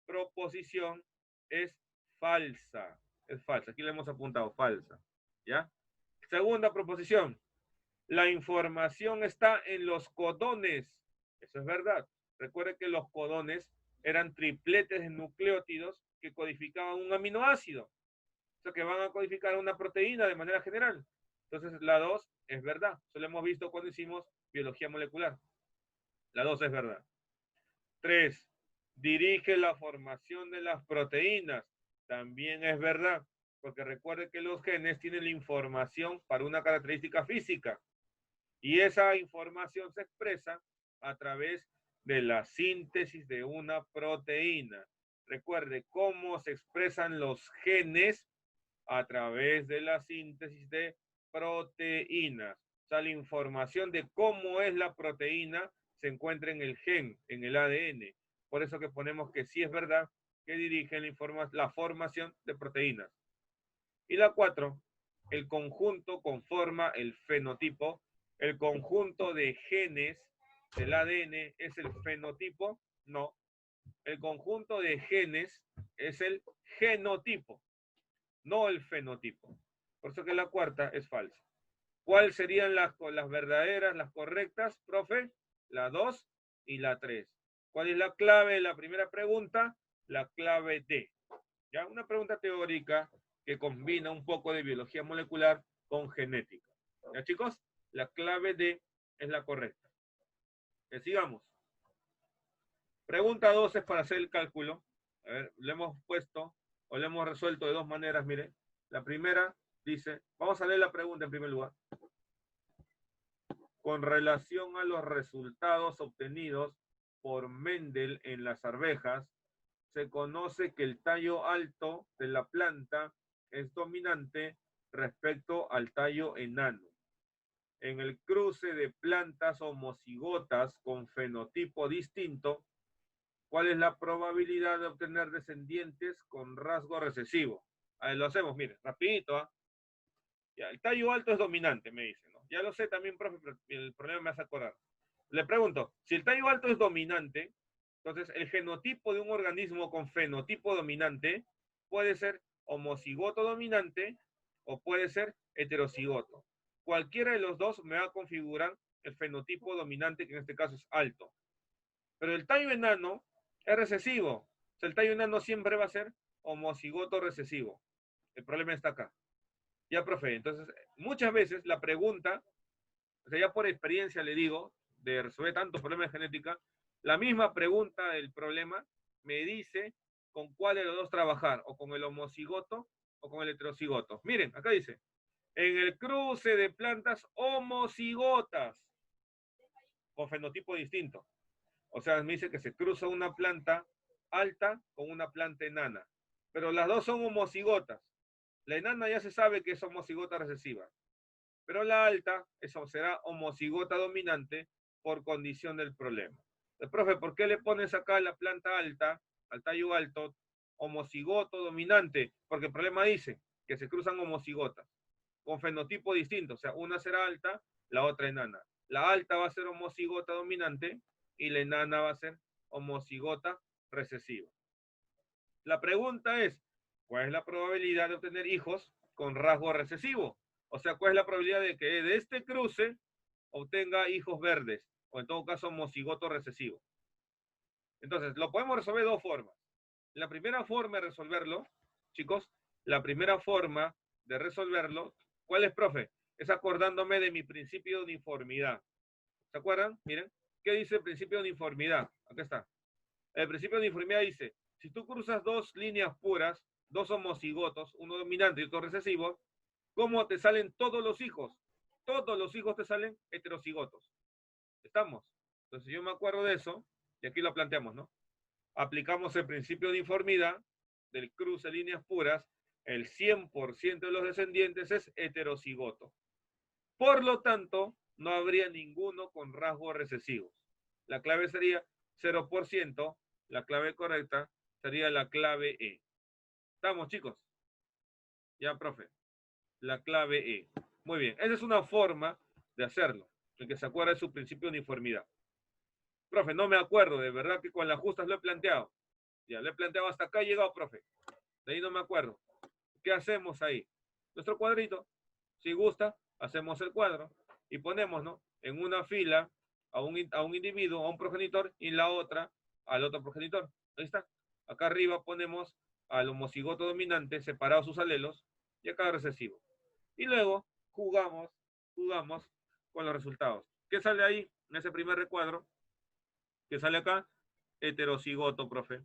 proposición es falsa. Es falsa. Aquí le hemos apuntado falsa. ¿Ya? Segunda proposición. La información está en los codones. Eso es verdad. Recuerde que los codones eran tripletes de nucleótidos que codificaban un aminoácido. O sea, que van a codificar una proteína de manera general. Entonces, la 2 es verdad. Eso lo hemos visto cuando hicimos biología molecular. La 2 es verdad. 3. Dirige la formación de las proteínas. También es verdad. Porque recuerde que los genes tienen la información para una característica física. Y esa información se expresa a través de la síntesis de una proteína. Recuerde cómo se expresan los genes a través de la síntesis de proteínas. O sea, la información de cómo es la proteína se encuentra en el gen, en el ADN. Por eso que ponemos que sí es verdad que dirigen la formación de proteínas. Y la 4, el conjunto conforma el fenotipo. El conjunto de genes del ADN es el fenotipo. No, el conjunto de genes es el genotipo, no el fenotipo. Por eso que la cuarta es falsa. ¿Cuáles serían las verdaderas, las correctas, profe? La 2 y la 3. ¿Cuál es la clave de la primera pregunta? La clave D. ¿Ya? Una pregunta teórica que combina un poco de biología molecular con genética. ¿Ya, chicos? La clave D es la correcta. Sigamos. Pregunta 2 es para hacer el cálculo. A ver, lo hemos puesto o lo hemos resuelto de dos maneras, mire. La primera dice, vamos a leer la pregunta en primer lugar. Con relación a los resultados obtenidos por Mendel en las arvejas, se conoce que el tallo alto de la planta es dominante respecto al tallo enano. En el cruce de plantas homocigotas con fenotipo distinto, ¿Cuál es la probabilidad de obtener descendientes con rasgo recesivo? A ver, lo hacemos, mire, rapidito, ¿ah? Ya, el tallo alto es dominante, me dice, ¿no? Ya lo sé también, profe, pero el problema me hace acordar. Le pregunto, si el tallo alto es dominante, entonces el genotipo de un organismo con fenotipo dominante puede ser homocigoto dominante o puede ser heterocigoto. Cualquiera de los dos me va a configurar el fenotipo dominante, que en este caso es alto. Pero el tallo enano es recesivo. O sea, el tallo enano siempre va a ser homocigoto recesivo. El problema está acá. Ya, profe, entonces, muchas veces la pregunta, o sea, ya por experiencia le digo, de resolver tantos problemas de genética, la misma pregunta del problema me dice con cuál de los dos trabajar, o con el homocigoto o con el heterocigoto. Miren, acá dice, en el cruce de plantas homocigotas, con fenotipo distinto. O sea, me dice que se cruza una planta alta con una planta enana, pero las dos son homocigotas. La enana ya se sabe que es homocigota recesiva, pero la alta eso será homocigota dominante por condición del problema. El profe, ¿por qué le pones acá la planta alta, al tallo alto, homocigoto dominante? Porque el problema dice que se cruzan homocigotas con fenotipo distinto, o sea, una será alta, la otra enana. La alta va a ser homocigota dominante y la enana va a ser homocigota recesiva. La pregunta es, ¿cuál es la probabilidad de obtener hijos con rasgo recesivo? O sea, ¿cuál es la probabilidad de que de este cruce obtenga hijos verdes? O en todo caso, homocigoto recesivo. Entonces, lo podemos resolver de dos formas. La primera forma de resolverlo, chicos, la primera forma de resolverlo, ¿cuál es, profe? Es acordándome de mi principio de uniformidad. ¿Se acuerdan? Miren, ¿qué dice el principio de uniformidad? Acá está. El principio de uniformidad dice, si tú cruzas dos líneas puras, dos homocigotos, uno dominante y otro recesivo, ¿cómo te salen todos los hijos? Todos los hijos te salen heterocigotos. ¿Estamos? Entonces yo me acuerdo de eso, y aquí lo planteamos, ¿no? Aplicamos el principio de uniformidad del cruce de líneas puras, el 100% de los descendientes es heterocigoto. Por lo tanto, no habría ninguno con rasgos recesivos. La clave sería 0%, la clave correcta sería la clave E. ¿Estamos, chicos? Ya, profe. La clave E. Muy bien, esa es una forma de hacerlo, el que se acuerda de su principio de uniformidad. Profe, no me acuerdo, de verdad que con las justas lo he planteado. Ya, lo he planteado hasta acá, he llegado, profe. De ahí no me acuerdo. ¿Qué hacemos ahí? Nuestro cuadrito. Si gusta, hacemos el cuadro y ponemos, ¿no? En una fila a un individuo, a un progenitor, y en la otra al otro progenitor. Ahí está. Acá arriba ponemos al homocigoto dominante, separados sus alelos, y acá el recesivo. Y luego jugamos con los resultados. ¿Qué sale ahí en ese primer recuadro? ¿Qué sale acá? Heterocigoto, profe.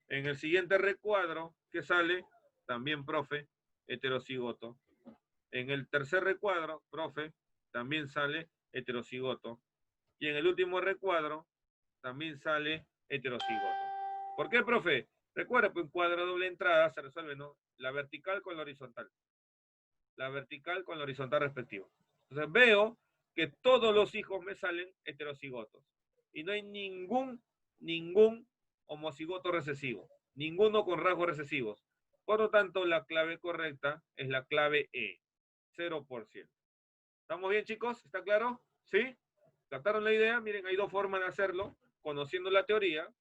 En el siguiente recuadro, ¿qué sale? También, profe, heterocigoto. En el tercer recuadro, profe, también sale heterocigoto. Y en el último recuadro, también sale heterocigoto. ¿Por qué, profe? Recuerda que un cuadro doble entrada se resuelve, ¿no? La vertical con la horizontal. La vertical con la horizontal respectiva. Entonces veo que todos los hijos me salen heterocigotos. Y no hay ningún homocigoto recesivo. Ninguno con rasgos recesivos. Por lo tanto, la clave correcta es la clave E. 0%. ¿Estamos bien, chicos? ¿Está claro? ¿Sí? ¿Captaron la idea? Miren, hay dos formas de hacerlo. Conociendo la teoría,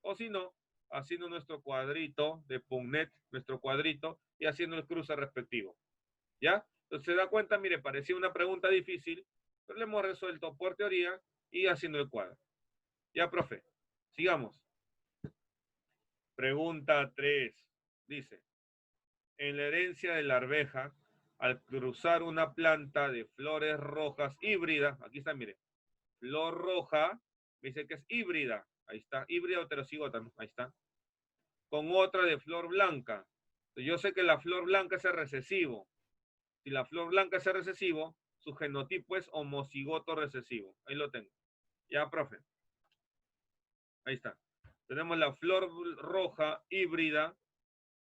o si no, haciendo nuestro cuadrito de Punnett, nuestro cuadrito, y haciendo el cruce respectivo. ¿Ya? Entonces se da cuenta, mire, parecía una pregunta difícil, pero le hemos resuelto por teoría y haciendo el cuadro. Ya, profe. Sigamos. Pregunta 3. Dice, en la herencia de la arveja, al cruzar una planta de flores rojas híbridas, aquí está, mire, flor roja, me dice que es híbrida, ahí está, híbrida o heterocigota, ahí está, con otra de flor blanca. Yo sé que la flor blanca es el recesivo. Si la flor blanca es el recesivo, su genotipo es homocigoto recesivo. Ahí lo tengo. Ya, profe. Ahí está. Tenemos la flor roja híbrida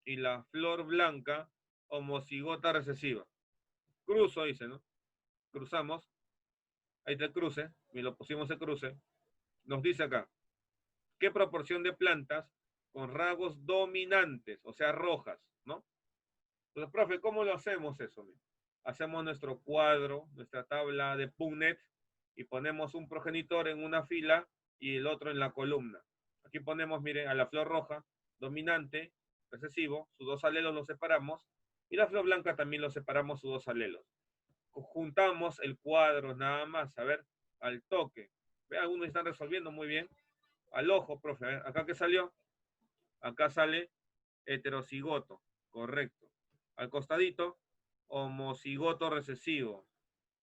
y la flor blanca homocigota recesiva. Cruzo, dice, ¿no? Cruzamos. Ahí está el cruce. Y lo pusimos el cruce. Nos dice acá. ¿Qué proporción de plantas con rasgos dominantes, o sea, rojas, ¿no? Entonces, profe, ¿cómo lo hacemos eso? Hacemos nuestro cuadro, nuestra tabla de Punnett y ponemos un progenitor en una fila y el otro en la columna. Aquí ponemos, miren, a la flor roja, dominante, recesivo, sus dos alelos los separamos y la flor blanca también los separamos sus dos alelos. Juntamos el cuadro nada más, a ver, al toque. Vean, algunos están resolviendo muy bien. Al ojo, profe, a ver, acá que salió, acá sale heterocigoto, correcto. Al costadito, homocigoto recesivo.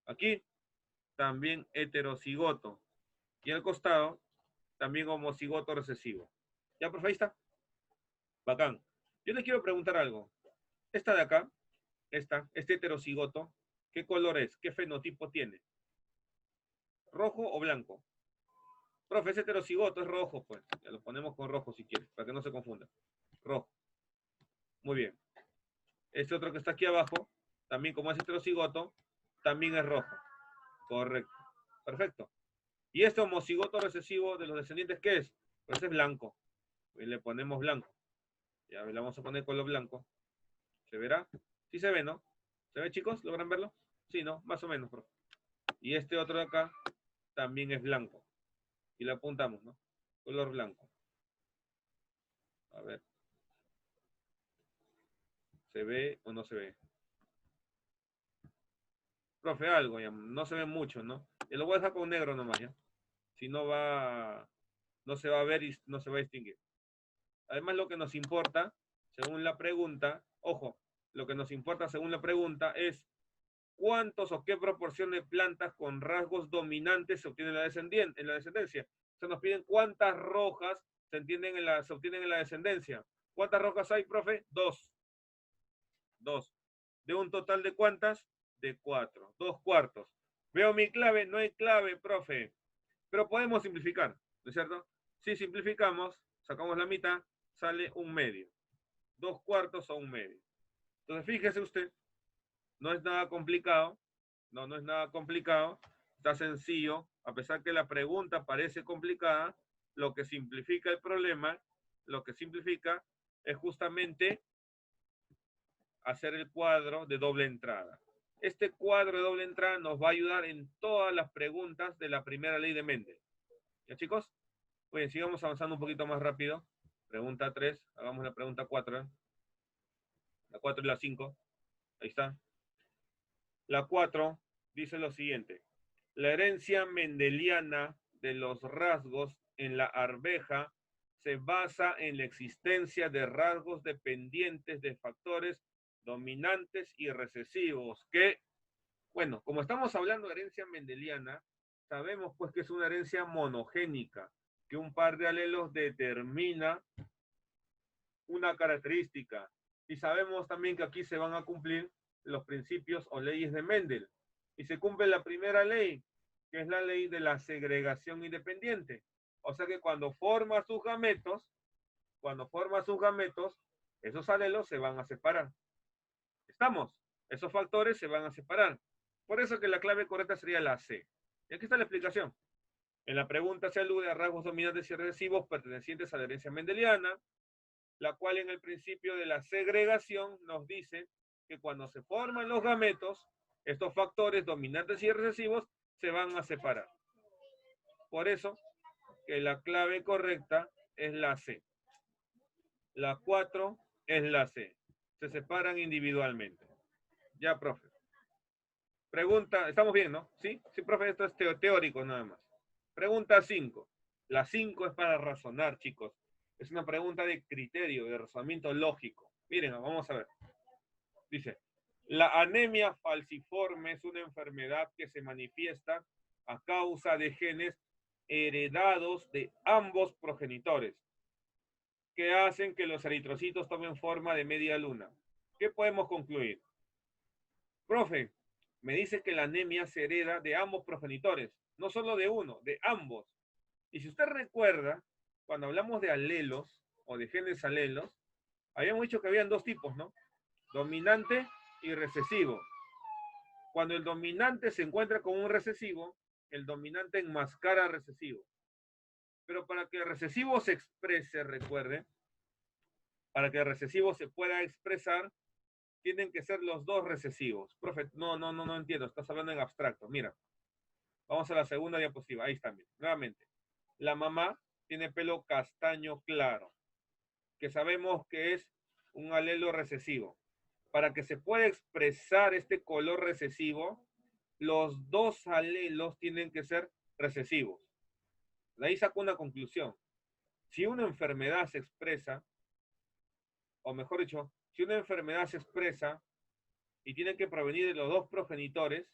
Aquí también heterocigoto. Y al costado, también homocigoto recesivo. ¿Ya, profe? Ahí está. Bacán. Yo les quiero preguntar algo. Esta de acá, este heterocigoto, ¿qué color es? ¿Qué fenotipo tiene? ¿Rojo o blanco? Profe, ese heterocigoto es rojo, pues. Ya lo ponemos con rojo si quieres, para que no se confunda. Rojo. Muy bien. Este otro que está aquí abajo, también como es heterocigoto, también es rojo. Correcto. Perfecto. ¿Y este homocigoto recesivo de los descendientes qué es? Pues es blanco. Y le ponemos blanco. Ya le vamos a poner color blanco. ¿Se verá? Sí se ve, ¿no? ¿Se ve, chicos? ¿Logran verlo? Sí, ¿no? Más o menos, profe. Y este otro de acá también es blanco. Y le apuntamos, ¿no? Color blanco. A ver. ¿Se ve o no se ve? Profe, algo, ya. No se ve mucho, ¿no? Y lo voy a dejar con negro nomás, ¿ya? Si no va, no se va a ver y no se va a distinguir. Además, lo que nos importa, según la pregunta, ojo, lo que nos importa según la pregunta es cuántos o qué proporción de plantas con rasgos dominantes se obtienen en la descendencia. Se nos piden cuántas rojas se obtienen en la descendencia. ¿Cuántas rojas hay, profe? Dos. Dos. ¿De un total de cuántas? De 4. 2/4. Veo mi clave, no hay clave, profe. Pero podemos simplificar, ¿no es cierto? Si simplificamos, sacamos la mitad, sale 1/2. 2/4 o 1/2. Entonces, fíjese usted, no es nada complicado, no es nada complicado, está sencillo, a pesar que la pregunta parece complicada, lo que simplifica el problema, lo que simplifica es justamente hacer el cuadro de doble entrada. Este cuadro de doble entrada nos va a ayudar en todas las preguntas de la primera ley de Mendel. ¿Ya, chicos? Muy bien, sigamos avanzando un poquito más rápido. Pregunta 3, hagamos la pregunta 4. La 4 y la 5. Ahí está. La 4 dice lo siguiente. La herencia mendeliana de los rasgos en la arveja se basa en la existencia de rasgos dependientes de factores dominantes y recesivos que, bueno, como estamos hablando de herencia mendeliana, sabemos pues que es una herencia monogénica, que un par de alelos determina una característica. Y sabemos también que aquí se van a cumplir los principios o leyes de Mendel. Y se cumple la primera ley, que es la ley de la segregación independiente. O sea que cuando forma sus gametos, esos alelos se van a separar. ¿Estamos? Esos factores se van a separar. Por eso que la clave correcta sería la C. Y aquí está la explicación. En la pregunta se alude a rasgos dominantes y recesivos pertenecientes a la herencia mendeliana, la cual en el principio de la segregación nos dice que cuando se forman los gametos, estos factores dominantes y recesivos se van a separar. Por eso que la clave correcta es la C. La 4 es la C. Se separan individualmente. Ya, profe. Pregunta, estamos bien, ¿no? Sí, sí, profe, esto es teórico nada más. Pregunta 5. La 5 es para razonar, chicos. Es una pregunta de criterio, de razonamiento lógico. Miren, vamos a ver. Dice, la anemia falciforme es una enfermedad que se manifiesta a causa de genes heredados de ambos progenitores, que hacen que los eritrocitos tomen forma de media luna. ¿Qué podemos concluir? Profe, me dice que la anemia se hereda de ambos progenitores, no solo de uno, de ambos. Y si usted recuerda, cuando hablamos de alelos o de genes alelos, habíamos dicho que habían dos tipos, ¿no? Dominante y recesivo. Cuando el dominante se encuentra con un recesivo, el dominante enmascara al recesivo. Pero para que el recesivo se exprese, recuerde, para que el recesivo se pueda expresar, tienen que ser los dos recesivos. Profe, no entiendo, estás hablando en abstracto. Mira, vamos a la segunda diapositiva. Ahí está, mira. Nuevamente. La mamá tiene pelo castaño claro, que sabemos que es un alelo recesivo. Para que se pueda expresar este color recesivo, los dos alelos tienen que ser recesivos. De ahí saco una conclusión. Si una enfermedad se expresa, o mejor dicho, si una enfermedad se expresa y tiene que provenir de los dos progenitores,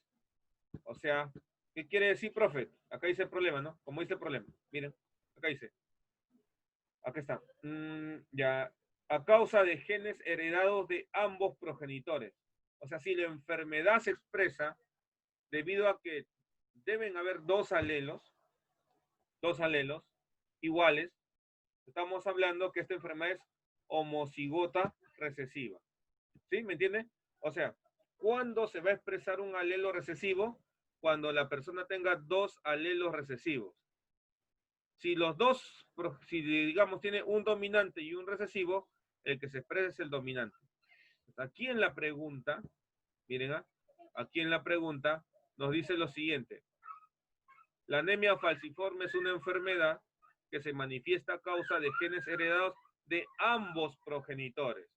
o sea, ¿qué quiere decir, profe? Acá dice el problema, ¿no? Como dice el problema. Miren, acá dice. Acá está. Ya, a causa de genes heredados de ambos progenitores. O sea, si la enfermedad se expresa debido a que deben haber dos alelos iguales, estamos hablando que esta enfermedad es homocigota recesiva. ¿Sí? ¿Me entiende? O sea, ¿cuándo se va a expresar un alelo recesivo? Cuando la persona tenga dos alelos recesivos. Si los dos, si digamos tiene un dominante y un recesivo, el que se expresa es el dominante. Aquí en la pregunta, miren, aquí en la pregunta nos dice lo siguiente. La anemia falciforme es una enfermedad que se manifiesta a causa de genes heredados de ambos progenitores.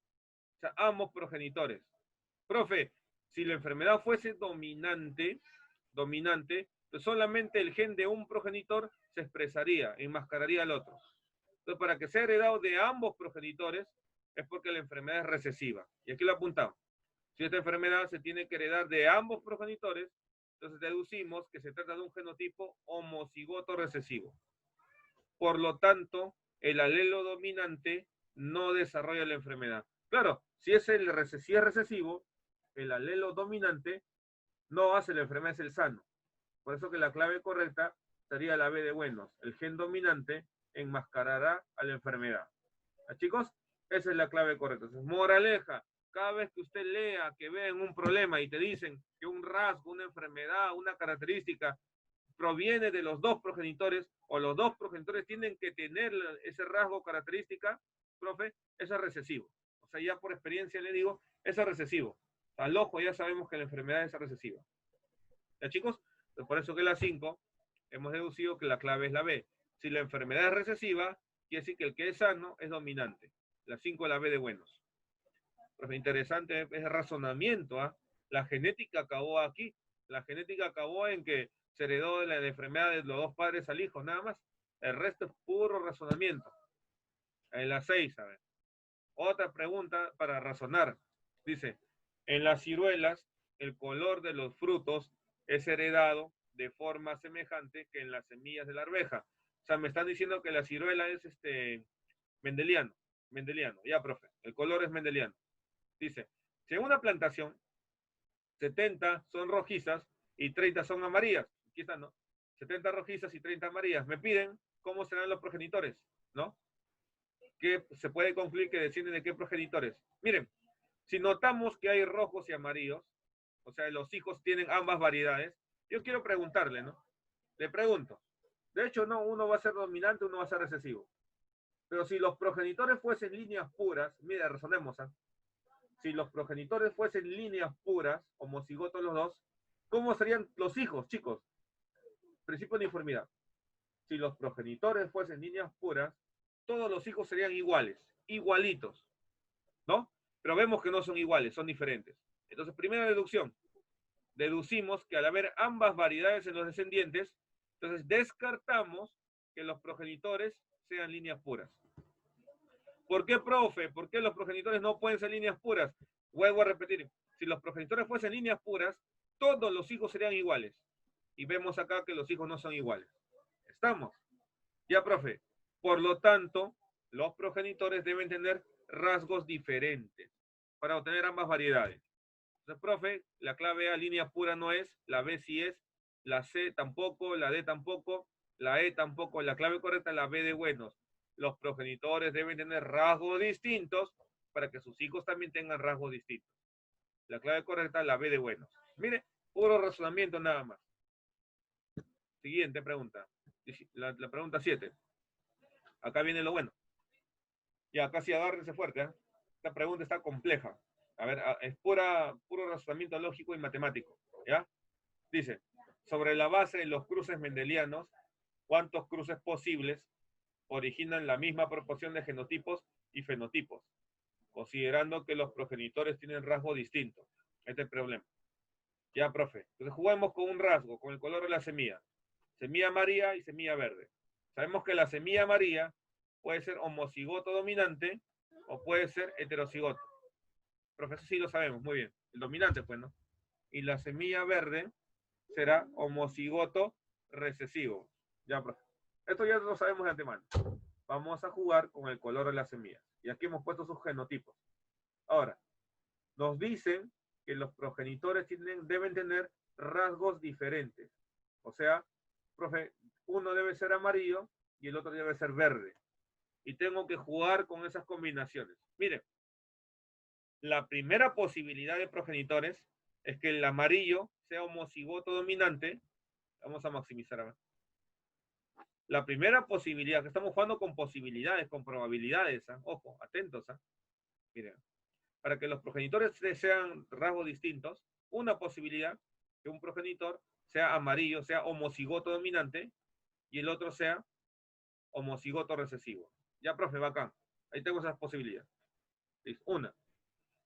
O sea, ambos progenitores. Profe, si la enfermedad fuese dominante, pues solamente el gen de un progenitor se expresaría, enmascararía al otro. Entonces, para que sea heredado de ambos progenitores, es porque la enfermedad es recesiva. Y aquí lo apuntamos. Si esta enfermedad se tiene que heredar de ambos progenitores, entonces deducimos que se trata de un genotipo homocigoto recesivo. Por lo tanto, el alelo dominante no desarrolla la enfermedad. Claro, si es recesivo, el alelo dominante no hace la enfermedad, es el sano. Por eso que la clave correcta sería la B de buenos. El gen dominante enmascarará a la enfermedad. ¿Ah, chicos? Esa es la clave correcta. Entonces, moraleja, cada vez que usted lea, que vean un problema y te dicen que un rasgo, una enfermedad, una característica proviene de los dos progenitores o los dos progenitores tienen que tener ese rasgo o característica, profe, eso es recesivo. O sea, ya por experiencia le digo, eso es recesivo. Al ojo ya sabemos que la enfermedad es recesiva. ¿Ya, chicos? Entonces, por eso que la 5 hemos deducido que la clave es la B. Si la enfermedad es recesiva, quiere decir que el que es sano es dominante. La 5 es la B de buenos. Pues interesante es el razonamiento. ¿Ah? La genética acabó aquí. La genética acabó en que se heredó de la enfermedad de los dos padres al hijo, nada más. El resto es puro razonamiento. En la 6, a ver. Otra pregunta para razonar. Dice, en las ciruelas, el color de los frutos es heredado de forma semejante que en las semillas de la arveja. O sea, me están diciendo que la ciruela es mendeliano. Ya, profe. El color es mendeliano. Dice, si en una plantación 70 son rojizas y 30 son amarillas, aquí están, ¿no? 70 rojizas y 30 amarillas. Me piden cómo serán los progenitores, ¿no? Que se puede concluir que descienden de qué progenitores. Miren, si notamos que hay rojos y amarillos, o sea, los hijos tienen ambas variedades, yo quiero preguntarle, ¿no? Le pregunto. De hecho, no, uno va a ser dominante, uno va a ser recesivo. Pero si los progenitores fuesen líneas puras, mira, razonemos, ¿eh? Si los progenitores fuesen líneas puras, homocigotos los dos, ¿cómo serían los hijos, chicos? Principio de uniformidad. Si los progenitores fuesen líneas puras, todos los hijos serían iguales, igualitos, ¿no? Pero vemos que no son iguales, son diferentes. Entonces, primera deducción. Deducimos que al haber ambas variedades en los descendientes, entonces descartamos que los progenitores sean líneas puras. ¿Por qué, profe? ¿Por qué los progenitores no pueden ser líneas puras? Vuelvo a repetir, si los progenitores fuesen líneas puras, todos los hijos serían iguales. Y vemos acá que los hijos no son iguales. ¿Estamos? Ya, profe. Por lo tanto, los progenitores deben tener rasgos diferentes para obtener ambas variedades. Entonces, profe, la clave A, línea pura no es, la B sí es, la C tampoco, la D tampoco, la E tampoco, la clave correcta es la B de buenos. Los progenitores deben tener rasgos distintos para que sus hijos también tengan rasgos distintos. La clave correcta es la B de buenos. Mire, puro razonamiento nada más. Siguiente pregunta. La pregunta 7. Acá viene lo bueno. Y acá sí agárrense fuerte, ¿eh? Esta pregunta está compleja. A ver, es puro razonamiento lógico y matemático, ¿ya? Dice, sobre la base de los cruces mendelianos, ¿cuántos cruces posibles originan la misma proporción de genotipos y fenotipos, considerando que los progenitores tienen rasgos distintos? Este es el problema. Ya, profe. Entonces juguemos con un rasgo, con el color de la semilla. Semilla amarilla y semilla verde. Sabemos que la semilla amarilla puede ser homocigoto dominante o puede ser heterocigoto. Profesor, sí lo sabemos, muy bien. El dominante, pues, ¿no? Y la semilla verde será homocigoto recesivo. Ya, profe. Esto ya lo sabemos de antemano. Vamos a jugar con el color de la semilla. Y aquí hemos puesto sus genotipos. Ahora, nos dicen que los progenitores deben tener rasgos diferentes. O sea, profe, uno debe ser amarillo y el otro debe ser verde. Y tengo que jugar con esas combinaciones. Miren, la primera posibilidad de progenitores es que el amarillo sea homocigoto dominante. Vamos a maximizar ahora. La primera posibilidad, que estamos jugando con posibilidades, con probabilidades, ¿eh? Ojo, atentos, ¿eh? Miren, para que los progenitores sean rasgos distintos, una posibilidad que un progenitor sea amarillo, sea homocigoto dominante, y el otro sea homocigoto recesivo. Ya, profe, bacán. Ahí tengo esas posibilidades. Una.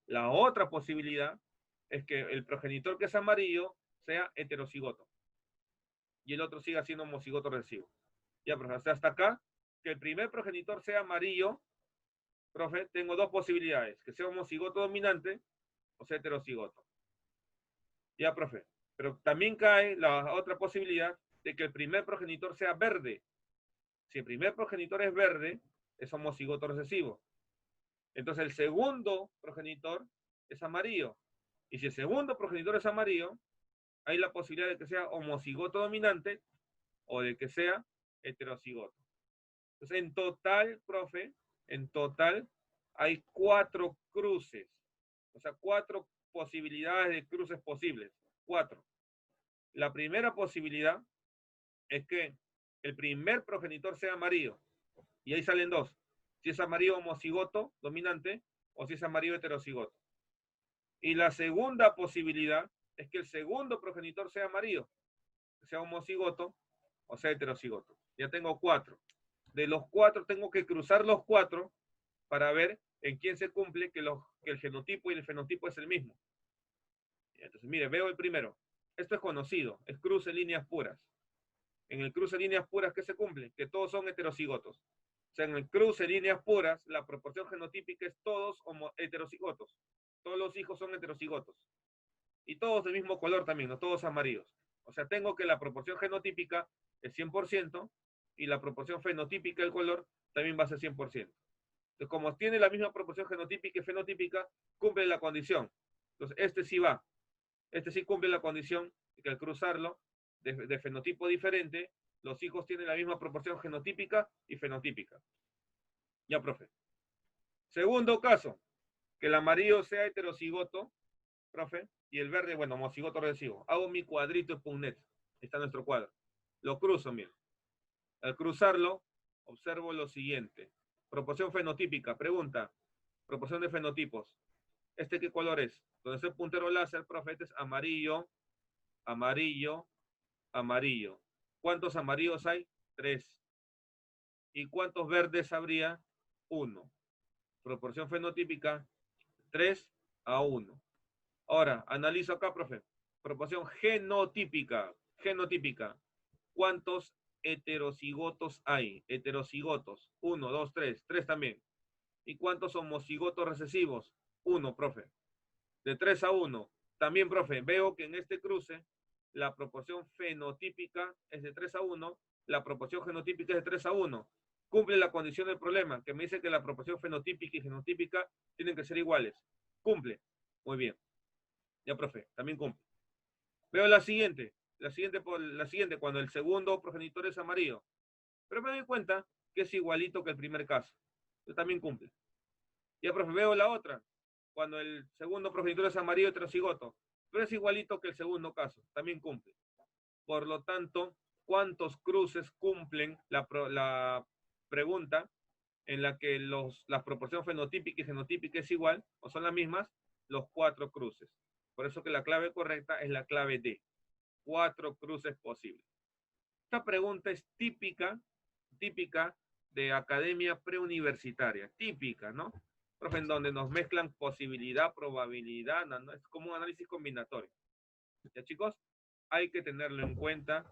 La otra posibilidad es que el progenitor que es amarillo sea heterocigoto, y el otro siga siendo homocigoto recesivo. Ya, profe, hasta acá, que el primer progenitor sea amarillo, profe, tengo dos posibilidades, que sea homocigoto dominante o sea heterocigoto. Ya, profe, pero también cae la otra posibilidad de que el primer progenitor sea verde. Si el primer progenitor es verde, es homocigoto recesivo. Entonces el segundo progenitor es amarillo. Y si el segundo progenitor es amarillo, hay la posibilidad de que sea homocigoto dominante o de que sea heterocigoto. Entonces, en total, profe, en total hay 4 cruces. O sea, 4 posibilidades de cruces posibles. 4. La primera posibilidad es que el primer progenitor sea amarillo. Y ahí salen 2. Si es amarillo homocigoto dominante o si es amarillo heterocigoto. Y la segunda posibilidad es que el segundo progenitor sea amarillo, sea homocigoto o sea heterocigoto. Ya tengo 4. De los 4 tengo que cruzar los 4 para ver en quién se cumple que el genotipo y el fenotipo es el mismo. Entonces, mire, veo el primero. Esto es conocido, es cruce líneas puras. En el cruce líneas puras, ¿qué se cumple? Que todos son heterocigotos. O sea, en el cruce líneas puras, la proporción genotípica es todos heterocigotos. Todos los hijos son heterocigotos. Y todos del mismo color también, no todos amarillos. O sea, tengo que la proporción genotípica es 100% y la proporción fenotípica del color también va a ser 100%. Entonces, como tiene la misma proporción genotípica y fenotípica, cumple la condición. Entonces, este sí va. Este sí cumple la condición de que al cruzarlo de fenotipo diferente, los hijos tienen la misma proporción genotípica y fenotípica. Ya, profe. Segundo caso, que el amarillo sea heterocigoto, profe, y el verde, bueno, homocigoto recesivo. Hago mi cuadrito de Punnett. Está nuestro cuadro. Lo cruzo, mira. Al cruzarlo, observo lo siguiente. Proporción fenotípica. Pregunta. Proporción de fenotipos. ¿Este qué color es? Donde está el puntero láser, profe, este es amarillo, amarillo, amarillo. ¿Cuántos amarillos hay? 3. ¿Y cuántos verdes habría? 1. Proporción fenotípica, 3:1. Ahora, analizo acá, profe. Proporción genotípica. Genotípica. ¿Cuántos heterocigotos hay? Heterocigotos. 1, 2, 3. 3 también. ¿Y cuántos homocigotos recesivos? 1, profe. De 3:1. También, profe, veo que en este cruce la proporción fenotípica es de 3:1, la proporción genotípica es de 3:1. Cumple la condición del problema, que me dice que la proporción fenotípica y genotípica tienen que ser iguales. Cumple. Muy bien. Ya, profe, también cumple. Veo la siguiente, cuando el segundo progenitor es amarillo. Pero me doy cuenta que es igualito que el primer caso. Yo también cumple. Ya, profe, veo la otra, cuando el segundo progenitor es amarillo heterocigoto. Pero es igualito que el segundo caso, también cumple. Por lo tanto, ¿cuántos cruces cumplen pregunta en la que las proporciones fenotípica y genotípica es igual, o son las mismas, los 4 cruces. Por eso que la clave correcta es la clave D. 4 cruces posibles. Esta pregunta es típica de academia preuniversitaria. Típica, ¿no? Profe, en donde nos mezclan posibilidad, probabilidad, ¿no? Es como un análisis combinatorio. ¿Ya, chicos? Hay que tenerlo en cuenta.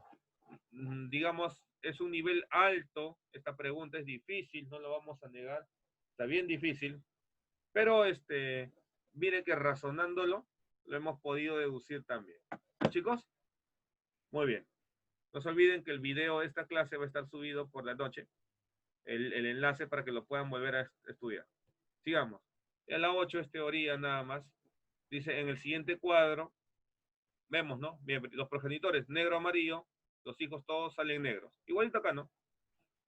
Digamos, es un nivel alto. Esta pregunta es difícil, no lo vamos a negar. Está bien difícil. Pero, miren que razonándolo, lo hemos podido deducir también. Chicos, muy bien. No se olviden que el video de esta clase va a estar subido por la noche. El enlace para que lo puedan volver a estudiar. Sigamos. Y a la 8 es teoría nada más. Dice, en el siguiente cuadro, vemos, ¿no? Bien, los progenitores, negro, amarillo, los hijos todos salen negros. Igualito acá, ¿no?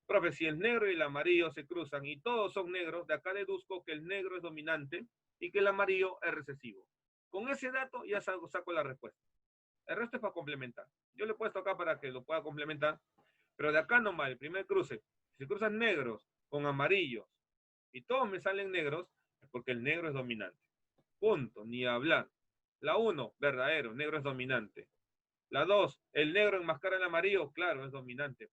Profe, si el negro y el amarillo se cruzan y todos son negros, de acá deduzco que el negro es dominante y que el amarillo es recesivo. Con ese dato ya saco la respuesta. El resto es para complementar. Yo le he puesto acá para que lo pueda complementar, pero de acá nomás, el primer cruce, si se cruzan negros con amarillos y todos me salen negros, es porque el negro es dominante. Punto, ni hablar. La 1, verdadero, negro es dominante. La 2, el negro enmascara el amarillo, claro, es dominante.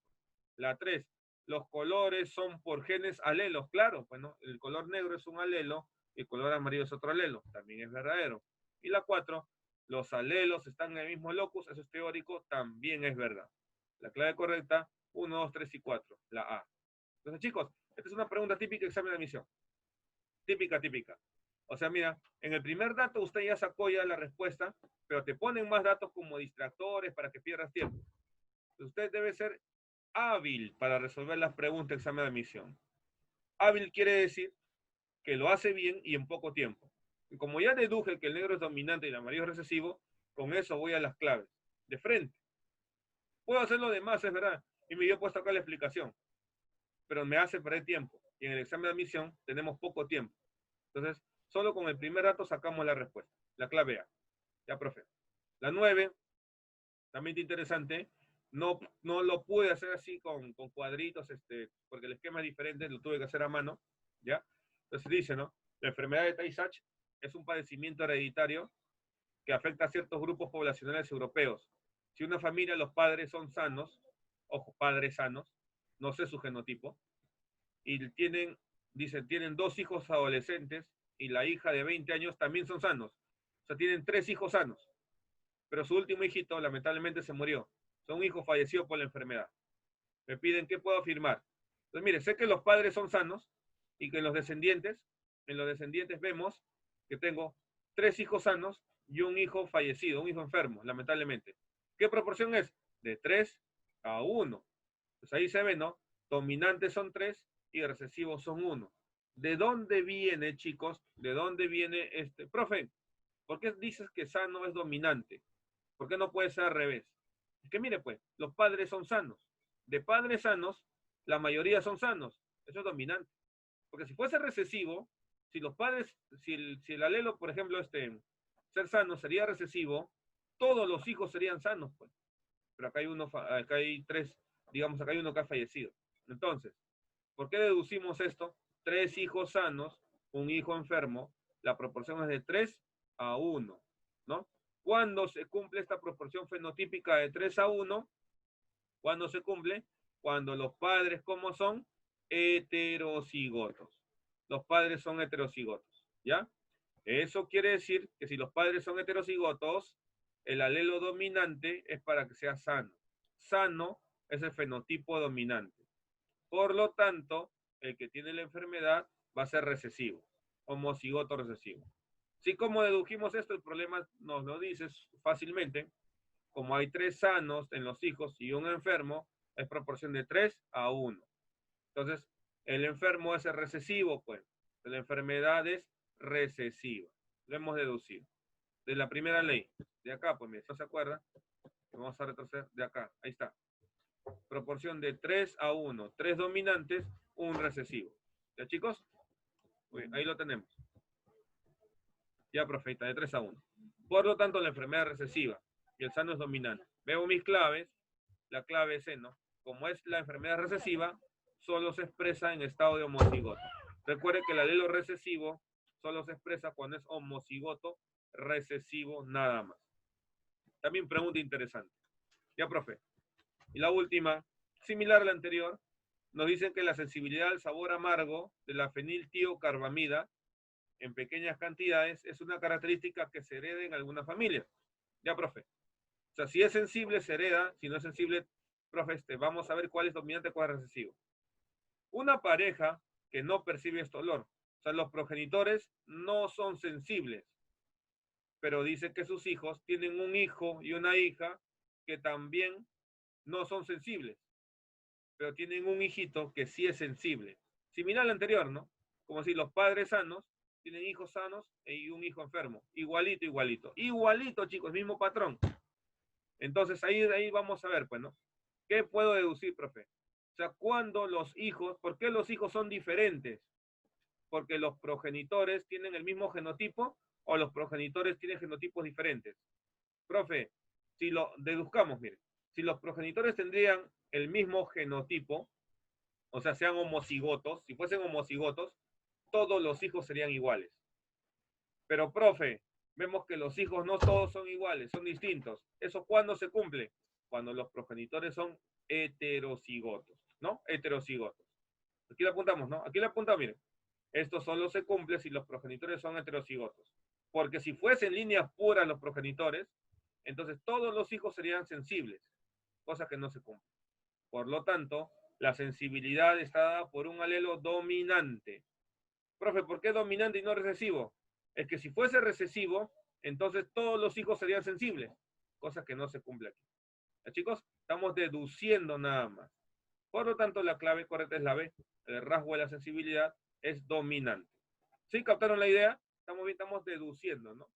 La 3, los colores son por genes alelos, claro, bueno, el color negro es un alelo y el color amarillo es otro alelo, también es verdadero. Y la 4, los alelos están en el mismo locus, eso es teórico, también es verdad. La clave correcta, 1, 2, 3 y 4, la A. Entonces, chicos, esta es una pregunta típica de examen de admisión. Típica. O sea, mira, en el primer dato usted ya sacó ya la respuesta, pero te ponen más datos como distractores para que pierdas tiempo. Entonces, usted debe ser hábil para resolver las preguntas de examen de admisión. Hábil quiere decir que lo hace bien y en poco tiempo. Y como ya deduje que el negro es dominante y el amarillo es recesivo, con eso voy a las claves. De frente. Puedo hacer lo demás, es verdad. Y me dio puesto acá la explicación. Pero me hace perder tiempo. Y en el examen de admisión tenemos poco tiempo. Entonces, solo con el primer dato sacamos la respuesta. La clave A. Ya, profe. La 9, también interesante. No lo pude hacer así con cuadritos, porque el esquema es diferente, lo tuve que hacer a mano, ¿ya? Entonces dice, ¿no? La enfermedad de Tay-Sachs es un padecimiento hereditario que afecta a ciertos grupos poblacionales europeos. Si una familia, los padres son sanos, ojo, padres sanos, no sé su genotipo, y tienen 2 hijos adolescentes y la hija de 20 años también son sanos. O sea, tienen 3 hijos sanos, pero su último hijito lamentablemente se murió. Un hijo falleció por la enfermedad. Me piden qué puedo afirmar. Entonces, mire, sé que los padres son sanos y que en los descendientes vemos que tengo 3 hijos sanos y un hijo fallecido, un hijo enfermo, lamentablemente. ¿Qué proporción es? De 3 a 1. Pues ahí se ve, ¿no? Dominantes son 3 y recesivos son 1. ¿De dónde viene, chicos? ¿De dónde viene profe? ¿Por qué dices que sano es dominante? ¿Por qué no puede ser al revés? Es que mire, pues, los padres son sanos. De padres sanos, la mayoría son sanos. Eso es dominante. Porque si fuese recesivo, si los padres, si el alelo, por ejemplo, ser sano sería recesivo, todos los hijos serían sanos, pues. Pero acá hay 3, digamos, acá hay uno que ha fallecido. Entonces, ¿por qué deducimos esto? 3 hijos sanos, un hijo enfermo, la proporción es de 3 a 1, ¿no? ¿Cuándo se cumple esta proporción fenotípica de 3 a 1? ¿Cuándo se cumple? Cuando los padres, ¿cómo son? Heterocigotos. Los padres son heterocigotos, ¿ya? Eso quiere decir que si los padres son heterocigotos, el alelo dominante es para que sea sano. Sano es el fenotipo dominante. Por lo tanto, el que tiene la enfermedad va a ser recesivo, homocigoto recesivo. Si como dedujimos esto, el problema nos lo dices fácilmente. Como hay 3 sanos en los hijos y un enfermo, es proporción de 3 a 1. Entonces, el enfermo es el recesivo, pues. La enfermedad es recesiva. Lo hemos deducido. De la primera ley. De acá, pues, ¿no se acuerda? Vamos a retroceder de acá. Ahí está. Proporción de 3 a 1. 3 dominantes, un recesivo. ¿Ya, chicos? Muy bien, ahí lo tenemos. Ya, profeta, de 3 a 1. Por lo tanto, la enfermedad es recesiva y el sano es dominante. Veo mis claves. La clave es ¿no? Como es la enfermedad recesiva, solo se expresa en estado de homocigoto. Recuerde que el alelo recesivo solo se expresa cuando es homocigoto recesivo nada más. También pregunta interesante. Ya, profe. Y la última, similar a la anterior, nos dicen que la sensibilidad al sabor amargo de la feniltiocarbamida en pequeñas cantidades es una característica que se hereda en algunas familias. Ya, profe. O sea, si es sensible, se hereda. Si no es sensible, profe, vamos a ver cuál es dominante y cuál es recesivo. Una pareja que no percibe este olor. O sea, los progenitores no son sensibles, pero dice que sus hijos tienen un hijo y una hija que también no son sensibles, pero tienen un hijito que sí es sensible. Similar al anterior, ¿no? Como si los padres sanos tienen hijos sanos y un hijo enfermo. Igualito, igualito. Igualito, chicos, mismo patrón. Entonces ahí vamos a ver, pues, ¿no? ¿Qué puedo deducir, profe? O sea, cuando los hijos, ¿por qué los hijos son diferentes? Porque los progenitores tienen el mismo genotipo o los progenitores tienen genotipos diferentes. Profe, si lo deduzcamos, mire, si los progenitores tendrían el mismo genotipo, o sea, sean homocigotos, si fuesen homocigotos, todos los hijos serían iguales. Pero, profe, vemos que los hijos no todos son iguales, son distintos. ¿Eso cuándo se cumple? Cuando los progenitores son heterocigotos, ¿no? Heterocigotos. Aquí lo apuntamos, ¿no? Aquí lo apuntamos, miren. Esto solo se cumple si los progenitores son heterocigotos. Porque si fuesen líneas puras los progenitores, entonces todos los hijos serían sensibles, cosa que no se cumple. Por lo tanto, la sensibilidad está dada por un alelo dominante. Profe, ¿por qué dominante y no recesivo? Es que si fuese recesivo, entonces todos los hijos serían sensibles, cosa que no se cumple aquí. ¿Ya, chicos? Estamos deduciendo nada más. Por lo tanto, la clave correcta es la B. El rasgo de la sensibilidad es dominante. ¿Sí captaron la idea? Estamos deduciendo, ¿no?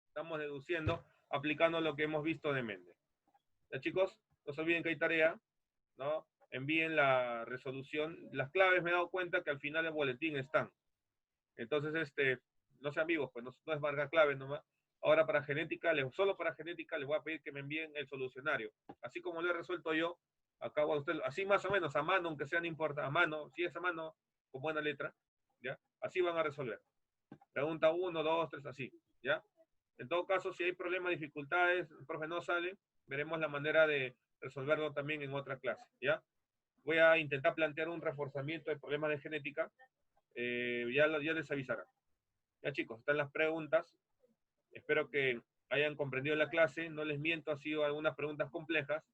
Estamos deduciendo, aplicando lo que hemos visto de Mendel. ¿Ya, chicos? No se olviden que hay tarea, ¿no? Envíen la resolución. Las claves me he dado cuenta que al final del boletín están. Entonces, no sean amigos, pues no es marca clave nomás. Ahora para genética, solo para genética les voy a pedir que me envíen el solucionario. Así como lo he resuelto yo, acabo a usted, así más o menos, a mano, aunque sea, no importa, a mano, si es a mano, con buena letra, ¿ya? Así van a resolver. Pregunta 1, 2, 3, así, ¿ya? En todo caso, si hay problemas, dificultades, el profe no sale, veremos la manera de resolverlo también en otra clase, ¿ya? Voy a intentar plantear un reforzamiento de problemas de genética, ya les avisarán. Ya, chicos, están las preguntas. Espero que hayan comprendido la clase. No les miento, ha sido algunas preguntas complejas,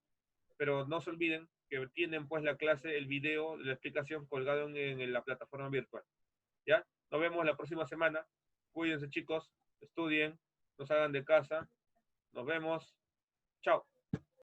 pero no se olviden que tienen pues la clase, el video, la explicación colgado en la plataforma virtual. ¿Ya? Nos vemos la próxima semana. Cuídense, chicos, estudien, no salgan de casa. Nos vemos. Chao.